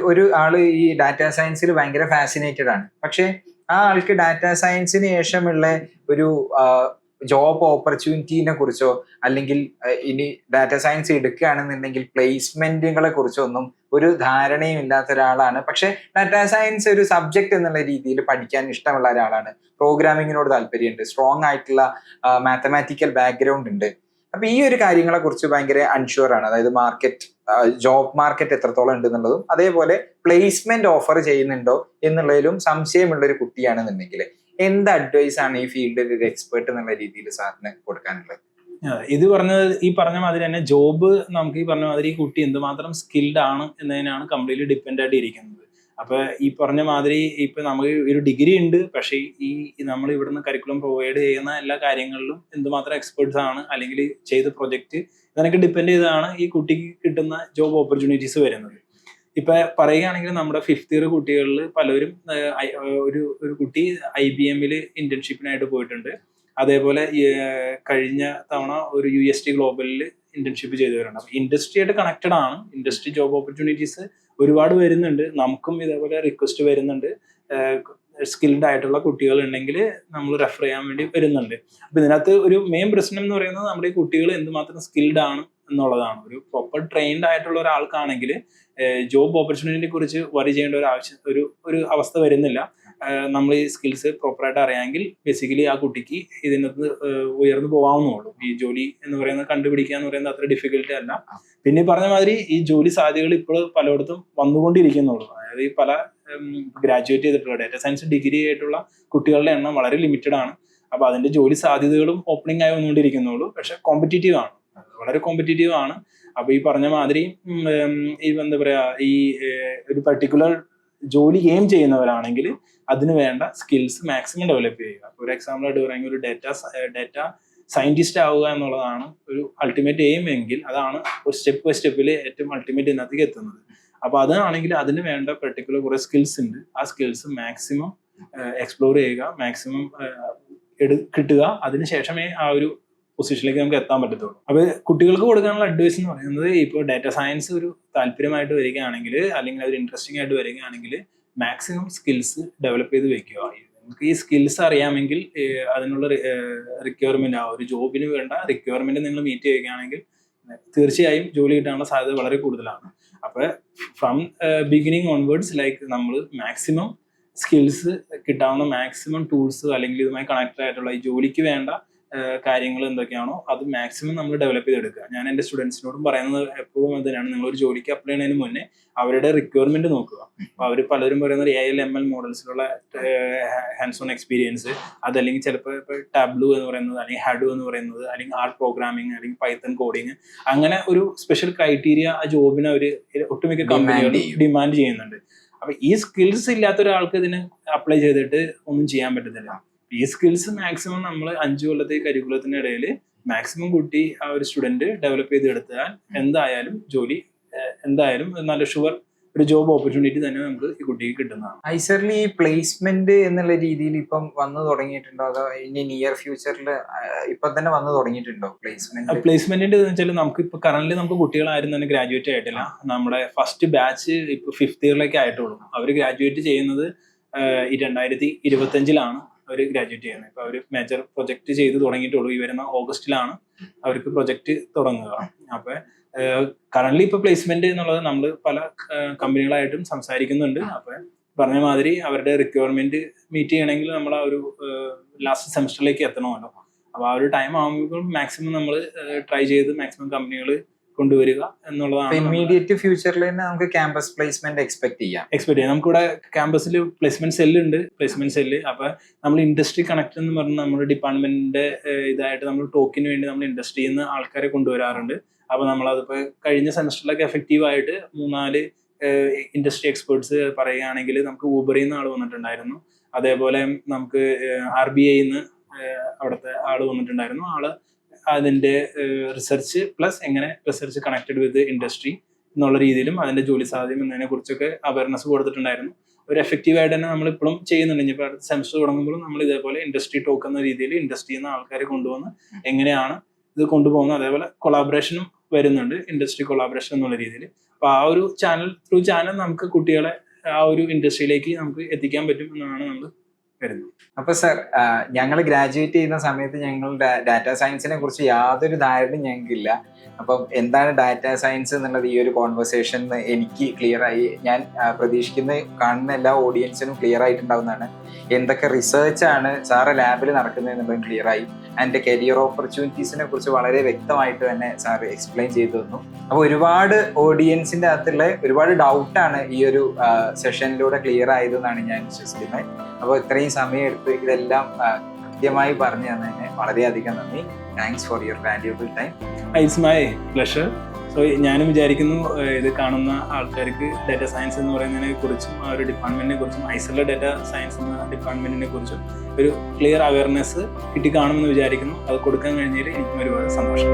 ഒരു ആള് ഈ ഡാറ്റ സയൻസിൽ ഭയങ്കര ഫാസിനേറ്റഡ് ആണ്. പക്ഷെ ആ ആൾക്ക് ഡാറ്റ സയൻസിന് ശേഷമുള്ള ഒരു ജോബ് ഓപ്പർച്യൂണിറ്റിനെ കുറിച്ചോ അല്ലെങ്കിൽ ഇനി ഡാറ്റ സയൻസ് എടുക്കുകയാണെന്നുണ്ടെങ്കിൽ പ്ലേസ്മെന്റുകളെ കുറിച്ചോ ഒന്നും ഒരു ധാരണയും ഇല്ലാത്ത ഒരാളാണ്. പക്ഷെ ഡാറ്റ സയൻസ് ഒരു സബ്ജക്ട് എന്നുള്ള രീതിയിൽ പഠിക്കാൻ ഇഷ്ടമുള്ള ഒരാളാണ്. പ്രോഗ്രാമിങ്ങിനോട് താല്പര്യമുണ്ട്, സ്ട്രോങ് ആയിട്ടുള്ള മാത്തമാറ്റിക്കൽ ബാക്ക്ഗ്രൗണ്ട് ഉണ്ട്. അപ്പൊ ഈ ഒരു കാര്യങ്ങളെ കുറിച്ച് ഭയങ്കര അൺഷുവർ ആണ്. അതായത് ജോബ് മാർക്കറ്റ് എത്രത്തോളം ഉണ്ട് എന്നുള്ളതും അതേപോലെ പ്ലേസ്മെന്റ് ഓഫർ ചെയ്യുന്നുണ്ടോ എന്നുള്ളതിലും സംശയമുള്ള ഒരു കുട്ടിയാണെന്നുണ്ടെങ്കിൽ എന്ത് അഡ്വൈസ് ആണ് ഈ ഫീൽഡിൽ ഒരു എക്സ്പേർട്ട് എന്നുള്ള രീതിയിൽ സാറിന് കൊടുക്കാനുള്ളത്? ഈ പറഞ്ഞ മാതിരി തന്നെ ജോബ് നമുക്ക് ഈ പറഞ്ഞ മാതിരി ഈ കുട്ടി എന്തുമാത്രം സ്കിൽഡ് ആണ് എന്നതിനാണ് കംപ്ലീറ്റ്ലി ഡിപ്പെൻഡ് ആയിട്ട് ഇരിക്കുന്നത്. അപ്പൊ ഈ പറഞ്ഞ മാതിരി ഇപ്പൊ നമുക്ക് ഒരു ഡിഗ്രി ഉണ്ട്, പക്ഷേ ഈ നമ്മൾ ഇവിടുന്ന് കരിക്കുലം പ്രൊവൈഡ് ചെയ്യുന്ന എല്ലാ കാര്യങ്ങളിലും എന്തുമാത്രം എക്സ്പേർട്സ് ആണ് അല്ലെങ്കിൽ ചെയ്ത പ്രൊജക്ട്, ഇതിനൊക്കെ ഡിപ്പെൻഡ് ചെയ്താണ് ഈ കുട്ടിക്ക് കിട്ടുന്ന ജോബ് ഓപ്പർച്യൂണിറ്റീസ് വരുന്നത്. ഇപ്പൊ പറയുകയാണെങ്കിൽ നമ്മുടെ 5th ഇയർ കുട്ടികളിൽ പലരും ഒരു കുട്ടി IBM ഇന്റേൺഷിപ്പിനായിട്ട് പോയിട്ടുണ്ട്. അതേപോലെ കഴിഞ്ഞ തവണ ഒരു UST ഗ്ലോബലിൽ ഇന്റേൺഷിപ്പ് ചെയ്തവരുണ്ട്. അപ്പൊ ഇൻഡസ്ട്രിയായിട്ട് കണക്റ്റഡ് ആണ്. ഇൻഡസ്ട്രി ജോബ് ഓപ്പർച്യൂണിറ്റീസ് ഒരുപാട് വരുന്നുണ്ട്. നമുക്കും ഇതേപോലെ റിക്വസ്റ്റ് വരുന്നുണ്ട്. സ്കിൽഡ് ആയിട്ടുള്ള കുട്ടികൾ ഉണ്ടെങ്കിൽ നമ്മൾ റെഫർ ചെയ്യാൻ വേണ്ടി വരുന്നുണ്ട്. അപ്പൊ ഇതിനകത്ത് ഒരു മെയിൻ പ്രശ്നം എന്ന് പറയുന്നത് നമ്മുടെ ഈ കുട്ടികൾ എന്തുമാത്രം സ്കിൽഡ് ആണ് എന്നുള്ളതാണ്. ഒരു പ്രോപ്പർ ട്രെയിൻഡ് ആയിട്ടുള്ള ഒരാൾക്കാണെങ്കിൽ ജോബ് ഓപ്പർച്യൂണിറ്റിയെ കുറിച്ച് വറി ചെയ്യേണ്ട ഒരു അവസ്ഥ വരുന്നില്ല. നമ്മൾ ഈ സ്കിൽസ് പ്രോപ്പറായിട്ട് അറിയാമെങ്കിൽ ബേസിക്കലി ആ കുട്ടിക്ക് ഇതിനകത്ത് ഉയർന്നു പോകാവുന്നുള്ളൂ. ഈ ജോലി എന്ന് പറയുന്നത് കണ്ടുപിടിക്കുക എന്ന് പറയുന്നത് അത്ര ഡിഫിക്കൽട്ടി അല്ല. പിന്നെ പറഞ്ഞ മാതിരി ഈ ജോലി സാധ്യതകൾ ഇപ്പോൾ പലയിടത്തും വന്നുകൊണ്ടിരിക്കുന്നുള്ളൂ. അതായത് ഈ പല ഗ്രാജുവേറ്റ് ചെയ്തിട്ടുള്ള ഡാറ്റ സയൻസ് ഡിഗ്രി ആയിട്ടുള്ള കുട്ടികളുടെ എണ്ണം വളരെ ലിമിറ്റഡ് ആണ്. അപ്പൊ അതിന്റെ ജോലി സാധ്യതകളും ഓപ്പണിംഗ് ആയി വന്നുകൊണ്ടിരിക്കുന്നുള്ളൂ. പക്ഷെ കോമ്പറ്റീറ്റീവ് ആണ്, വളരെ കോമ്പറ്റീറ്റീവ് ആണ്. അപ്പൊ ഈ പറഞ്ഞ മാതിരി ഈ എന്താ പറയാ, ഈ ഒരു പർട്ടിക്കുലർ ജോലി എയിം ചെയ്യുന്നവരാണെങ്കിൽ അതിന് വേണ്ട സ്കിൽസ് മാക്സിമം ഡെവലപ്പ് ചെയ്യുക. ഒരു എക്സാമ്പിൾ ആയിട്ട് പറയുമെങ്കിൽ ഒരു ഡാറ്റ സയന്റിസ്റ്റ് ആവുക എന്നുള്ളതാണ് ഒരു അൾട്ടിമേറ്റ് എയിം എങ്കിൽ അതാണ് ഒരു സ്റ്റെപ്പ് ബൈ സ്റ്റെപ്പിൽ ഏറ്റവും അൾട്ടിമേറ്റ് ഇതിനകത്തേക്ക് എത്തുന്നത്. അപ്പൊ അതാണെങ്കിൽ അതിന് വേണ്ട പെർട്ടിക്കുലർ കുറെ സ്കിൽസ് ഉണ്ട്. ആ സ്കിൽസ് മാക്സിമം എക്സ്പ്ലോർ ചെയ്യുക, മാക്സിമം കിട്ടുക, അതിനുശേഷമേ ആ ഒരു പൊസിഷനിലേക്ക് നമുക്ക് എത്താൻ പറ്റത്തുള്ളൂ. അപ്പോൾ കുട്ടികൾക്ക് കൊടുക്കാനുള്ള അഡ്വൈസ് എന്ന് പറയുന്നത്, ഇപ്പോൾ ഡാറ്റ സയൻസ് ഒരു താല്പര്യമായിട്ട് വരികയാണെങ്കിൽ, അല്ലെങ്കിൽ ഒരു ഇൻട്രസ്റ്റിംഗ് ആയിട്ട് വരികയാണെങ്കിൽ മാക്സിമം സ്കിൽസ് ഡെവലപ്പ് ചെയ്ത് വെക്കുക. നമുക്ക് ഈ സ്കിൽസ് അറിയാമെങ്കിൽ അതിനുള്ള റിക്വയർമെന്റ്, ആ ഒരു ജോബിന് വേണ്ട റിക്വയർമെന്റ് നിങ്ങൾ മീറ്റ് ചെയ്യുകയാണെങ്കിൽ തീർച്ചയായും ജോലി കിട്ടാനുള്ള സാധ്യത വളരെ കൂടുതലാണ്. അപ്പോൾ ഫ്രം ബിഗിനിങ് ഓൺവേർഡ്സ് ലൈക്ക് നമ്മൾ മാക്സിമം സ്കിൽസ് കിട്ടാവുന്ന മാക്സിമം ടൂൾസ്, അല്ലെങ്കിൽ ഇതുമായി കണക്റ്റഡ് ആയിട്ടുള്ള ഈ ജോലിക്ക് വേണ്ട കാര്യങ്ങൾ എന്തൊക്കെയാണോ അത് മാക്സിമം നമ്മൾ ഡെവലപ്പ് ചെയ്തെടുക്കുക. ഞാൻ എൻ്റെ സ്റ്റുഡൻസിനോടും പറയുന്നത് എപ്പോഴും അത് തന്നെയാണ്, നിങ്ങളൊരു ജോലിക്ക് അപ്ലൈ ചെയ്യുന്നതിന് മുന്നേ അവരുടെ റിക്വയർമെന്റ് നോക്കുക. അപ്പോൾ അവർ പലരും പറയുന്നത് AIML മോഡൽസിലുള്ള ഹാൻഡ്സ് ഓൺ എക്സ്പീരിയൻസ്, അതല്ലെങ്കിൽ ചിലപ്പോൾ ഇപ്പോൾ ടാബ്ലൂ എന്ന് പറയുന്നത്, അല്ലെങ്കിൽ ഹഡു എന്ന് പറയുന്നത്, അല്ലെങ്കിൽ ആർ പ്രോഗ്രാമിംഗ്, അല്ലെങ്കിൽ പൈത്തൺ കോഡിങ്, അങ്ങനെ ഒരു സ്പെഷ്യൽ ക്രൈറ്റീരിയ ആ ജോബിന് അവർ ഒട്ടുമിക്ക കമ്പനികളും ഡിമാൻഡ് ചെയ്യുന്നുണ്ട്. അപ്പൊ ഈ സ്കിൽസ് ഇല്ലാത്ത ഒരാൾക്ക് ഇതിന് അപ്ലൈ ചെയ്തിട്ട് ഒന്നും ചെയ്യാൻ പറ്റത്തില്ല. ഈ സ്കിൽസ് മാക്സിമം നമ്മൾ 5 കൊല്ലത്തെ കരിക്കുലത്തിനിടയിൽ മാക്സിമം കുട്ടി ആ ഒരു സ്റ്റുഡന്റ് ഡെവലപ്പ് ചെയ്തെടുത്താൽ എന്തായാലും ജോലി, എന്തായാലും നല്ല ഷുവർ ഒരു ജോബ് ഓപ്പർച്യൂണിറ്റി തന്നെ നമുക്ക് ഈ കുട്ടിക്ക് കിട്ടുന്നതാണ്. ഐസറിൽ ഈ പ്ലേസ്മെന്റ് എന്നുള്ള രീതിയിൽ ഇപ്പം വന്നു തുടങ്ങിയിട്ടുണ്ടോ, അതോ ഇനി നിയർ ഫ്യൂച്ചറിൽ ഇപ്പൊ തന്നെ വന്നു തുടങ്ങിയിട്ടുണ്ടോ പ്ലേസ്മെന്റിന്റെ വെച്ചാൽ നമുക്ക് ഇപ്പൊ കറന്റ് നമുക്ക് കുട്ടികളാരും തന്നെ ഗ്രാജുവേറ്റ് ആയിട്ടില്ല. നമ്മുടെ ഫസ്റ്റ് ബാച്ച് ഇപ്പൊ 5th ഇയറിലേക്ക് ആയിട്ടുള്ളൂ. അവർ ഗ്രാജുവേറ്റ് ചെയ്യുന്നത് ഈ 2025 അവർ ഗ്രാജുവേറ്റ് ചെയ്യുന്നത്. ഇപ്പൊ അവർ മേജർ പ്രൊജക്ട് ചെയ്ത് തുടങ്ങിയിട്ടുള്ളൂ. ഈ വരുന്ന ഓഗസ്റ്റിലാണ് അവർക്ക് പ്രൊജക്ട് തുടങ്ങുക. അപ്പൊ കറന്റ് ഇപ്പൊ പ്ലേസ്മെന്റ് എന്നുള്ളത് നമ്മൾ പല കമ്പനികളായിട്ടും സംസാരിക്കുന്നുണ്ട്. അപ്പൊ പറഞ്ഞ മാതിരി അവരുടെ റിക്വയർമെന്റ് മീറ്റ് ചെയ്യണമെങ്കിൽ നമ്മൾ ആ ഒരു ലാസ്റ്റ് സെമസ്റ്ററിലേക്ക് എത്തണമല്ലോ. അപ്പൊ ആ ഒരു ടൈം ആകുമ്പോൾ മാക്സിമം നമ്മൾ ട്രൈ ചെയ്ത് മാക്സിമം കമ്പനികൾ കൊണ്ടുവരിക എന്നുള്ളതാണ്. ഇമ്മീഡിയറ്റ് ഫ്യൂച്ചറിൽ തന്നെ നമുക്ക് ക്യാമ്പസ് പ്ലേസ്മെന്റ് എക്സ്പെക്ട് ചെയ്യാം. നമുക്കിവിടെ ക്യാമ്പസിൽ പ്ലേസ്മെന്റ് സെല്ല് ഉണ്ട്. പ്ലേസ്മെന്റ് സെല്ല് അപ്പൊ നമ്മൾ ഇൻഡസ്ട്രി കണക്ട് എന്ന് പറഞ്ഞാൽ നമ്മുടെ ഡിപ്പാർട്ട്മെന്റിന്റെ ഇതായിട്ട് നമ്മൾ ടോക്കിന് വേണ്ടി നമ്മൾ ഇൻഡസ്ട്രിയിൽ നിന്ന് ആൾക്കാരെ കൊണ്ടുവരാറുണ്ട്. അപ്പൊ നമ്മളതിപ്പോ കഴിഞ്ഞ സെമസ്റ്ററിലൊക്കെ എഫക്റ്റീവ് ആയിട്ട് 3-4 ഇൻഡസ്ട്രി എക്സ്പേർട്സ് പറയുകയാണെങ്കിൽ നമുക്ക് ഊബറിൽ നിന്ന് ആൾ വന്നിട്ടുണ്ടായിരുന്നു. അതേപോലെ നമുക്ക് RBI നിന്ന് അവിടുത്തെ ആള് വന്നിട്ടുണ്ടായിരുന്നു. ആള് അതിന്റെ റിസർച്ച് പ്ലസ് എങ്ങനെ റിസർച്ച് കണക്റ്റഡ് വിത്ത് ഇൻഡസ്ട്രി എന്നുള്ള രീതിയിലും അതിന്റെ ജോലി സാധ്യത എന്നതിനെ കുറിച്ചൊക്കെ അവയർനെസ് കൊടുത്തിട്ടുണ്ടായിരുന്നു. ഒരു എഫക്റ്റീവ് ആയിട്ട് തന്നെ നമ്മൾ ഇപ്പോഴും ചെയ്യുന്നുണ്ട്. ഇനിയിപ്പോൾ അടുത്ത സെമസ്റ്റർ തുടങ്ങുമ്പോഴും നമ്മൾ ഇതേപോലെ ഇൻഡസ്ട്രി ടോക്ക് എന്ന രീതിയിൽ ഇൻഡസ്ട്രിയിൽ നിന്ന് ആൾക്കാരെ കൊണ്ടുവന്ന് എങ്ങനെയാണ് ഇത് കൊണ്ടുപോകുന്നത്, അതേപോലെ കൊളാബറേഷനും വരുന്നുണ്ട്, ഇൻഡസ്ട്രി കൊളാബറേഷൻ എന്നുള്ള രീതിയിൽ. അപ്പോൾ ആ ഒരു ത്രൂ ചാനൽ നമുക്ക് കുട്ടികളെ ആ ഒരു ഇൻഡസ്ട്രിയിലേക്ക് നമുക്ക് എത്തിക്കാൻ പറ്റും എന്നാണ് നമ്മൾ വരുന്നത്. അപ്പൊ സർ, ഞങ്ങൾ ഗ്രാജുവേറ്റ് ചെയ്യുന്ന സമയത്ത് ഞങ്ങൾ ഡാറ്റാ സയൻസിനെ കുറിച്ച് യാതൊരു ധാരണയും ഞങ്ങൾക്കില്ല. അപ്പം എന്താണ് ഡാറ്റാ സയൻസ് എന്നുള്ളത് ഈ ഒരു കോൺവെർസേഷൻ എനിക്ക് ക്ലിയർ ആയി. ഞാൻ പ്രതീക്ഷിക്കുന്ന കാണുന്ന എല്ലാ ഓഡിയൻസിനും ക്ലിയർ ആയിട്ടുണ്ടാവുന്നതാണ്. എന്തൊക്കെ റിസർച്ചാണ് സാറ് ലാബിൽ നടക്കുന്നത് എന്നുള്ളതും ക്ലിയർ ആയി. അതിൻ്റെ കരിയർ ഓപ്പർച്യൂണിറ്റീസിനെ കുറിച്ച് വളരെ വ്യക്തമായിട്ട് തന്നെ സാർ എക്സ്പ്ലെയിൻ ചെയ്തു തന്നു. അപ്പോൾ ഒരുപാട് ഓഡിയൻസിൻ്റെ അകത്തുള്ള ഒരുപാട് ഡൗട്ടാണ് ഈ ഒരു സെഷനിലൂടെ ക്ലിയർ ആയതെന്നാണ് ഞാൻ വിശ്വസിക്കുന്നത്. അപ്പോൾ ഇത്രയും സമയം എടുത്ത് ഇതെല്ലാം കൃത്യമായി പറഞ്ഞു തന്നതിന് വളരെയധികം നന്ദി. Thanks for your valuable time. It's my pleasure. So ഞാനും വിചാരിക്കുന്നു ഇത് കാണുന്ന ആൾക്കാർക്ക് ഡാറ്റ സയൻസ് എന്ന് പറയുന്നതിനെ കുറിച്ചും ആ ഒരു ഡിപ്പാർട്ട്മെന്റിനെ കുറിച്ചും ഐസറിലെ ഡാറ്റ സയൻസ് എന്ന ഡിപ്പാർട്ട്മെന്റിനെ കുറിച്ചും ഒരു ക്ലിയർ അവയർനെസ് കിട്ടി കാണുമെന്ന് വിചാരിക്കുന്നു. അത് കൊടുക്കാൻ കഴിഞ്ഞതിൽ എനിക്കും ഒരുപാട് സന്തോഷം.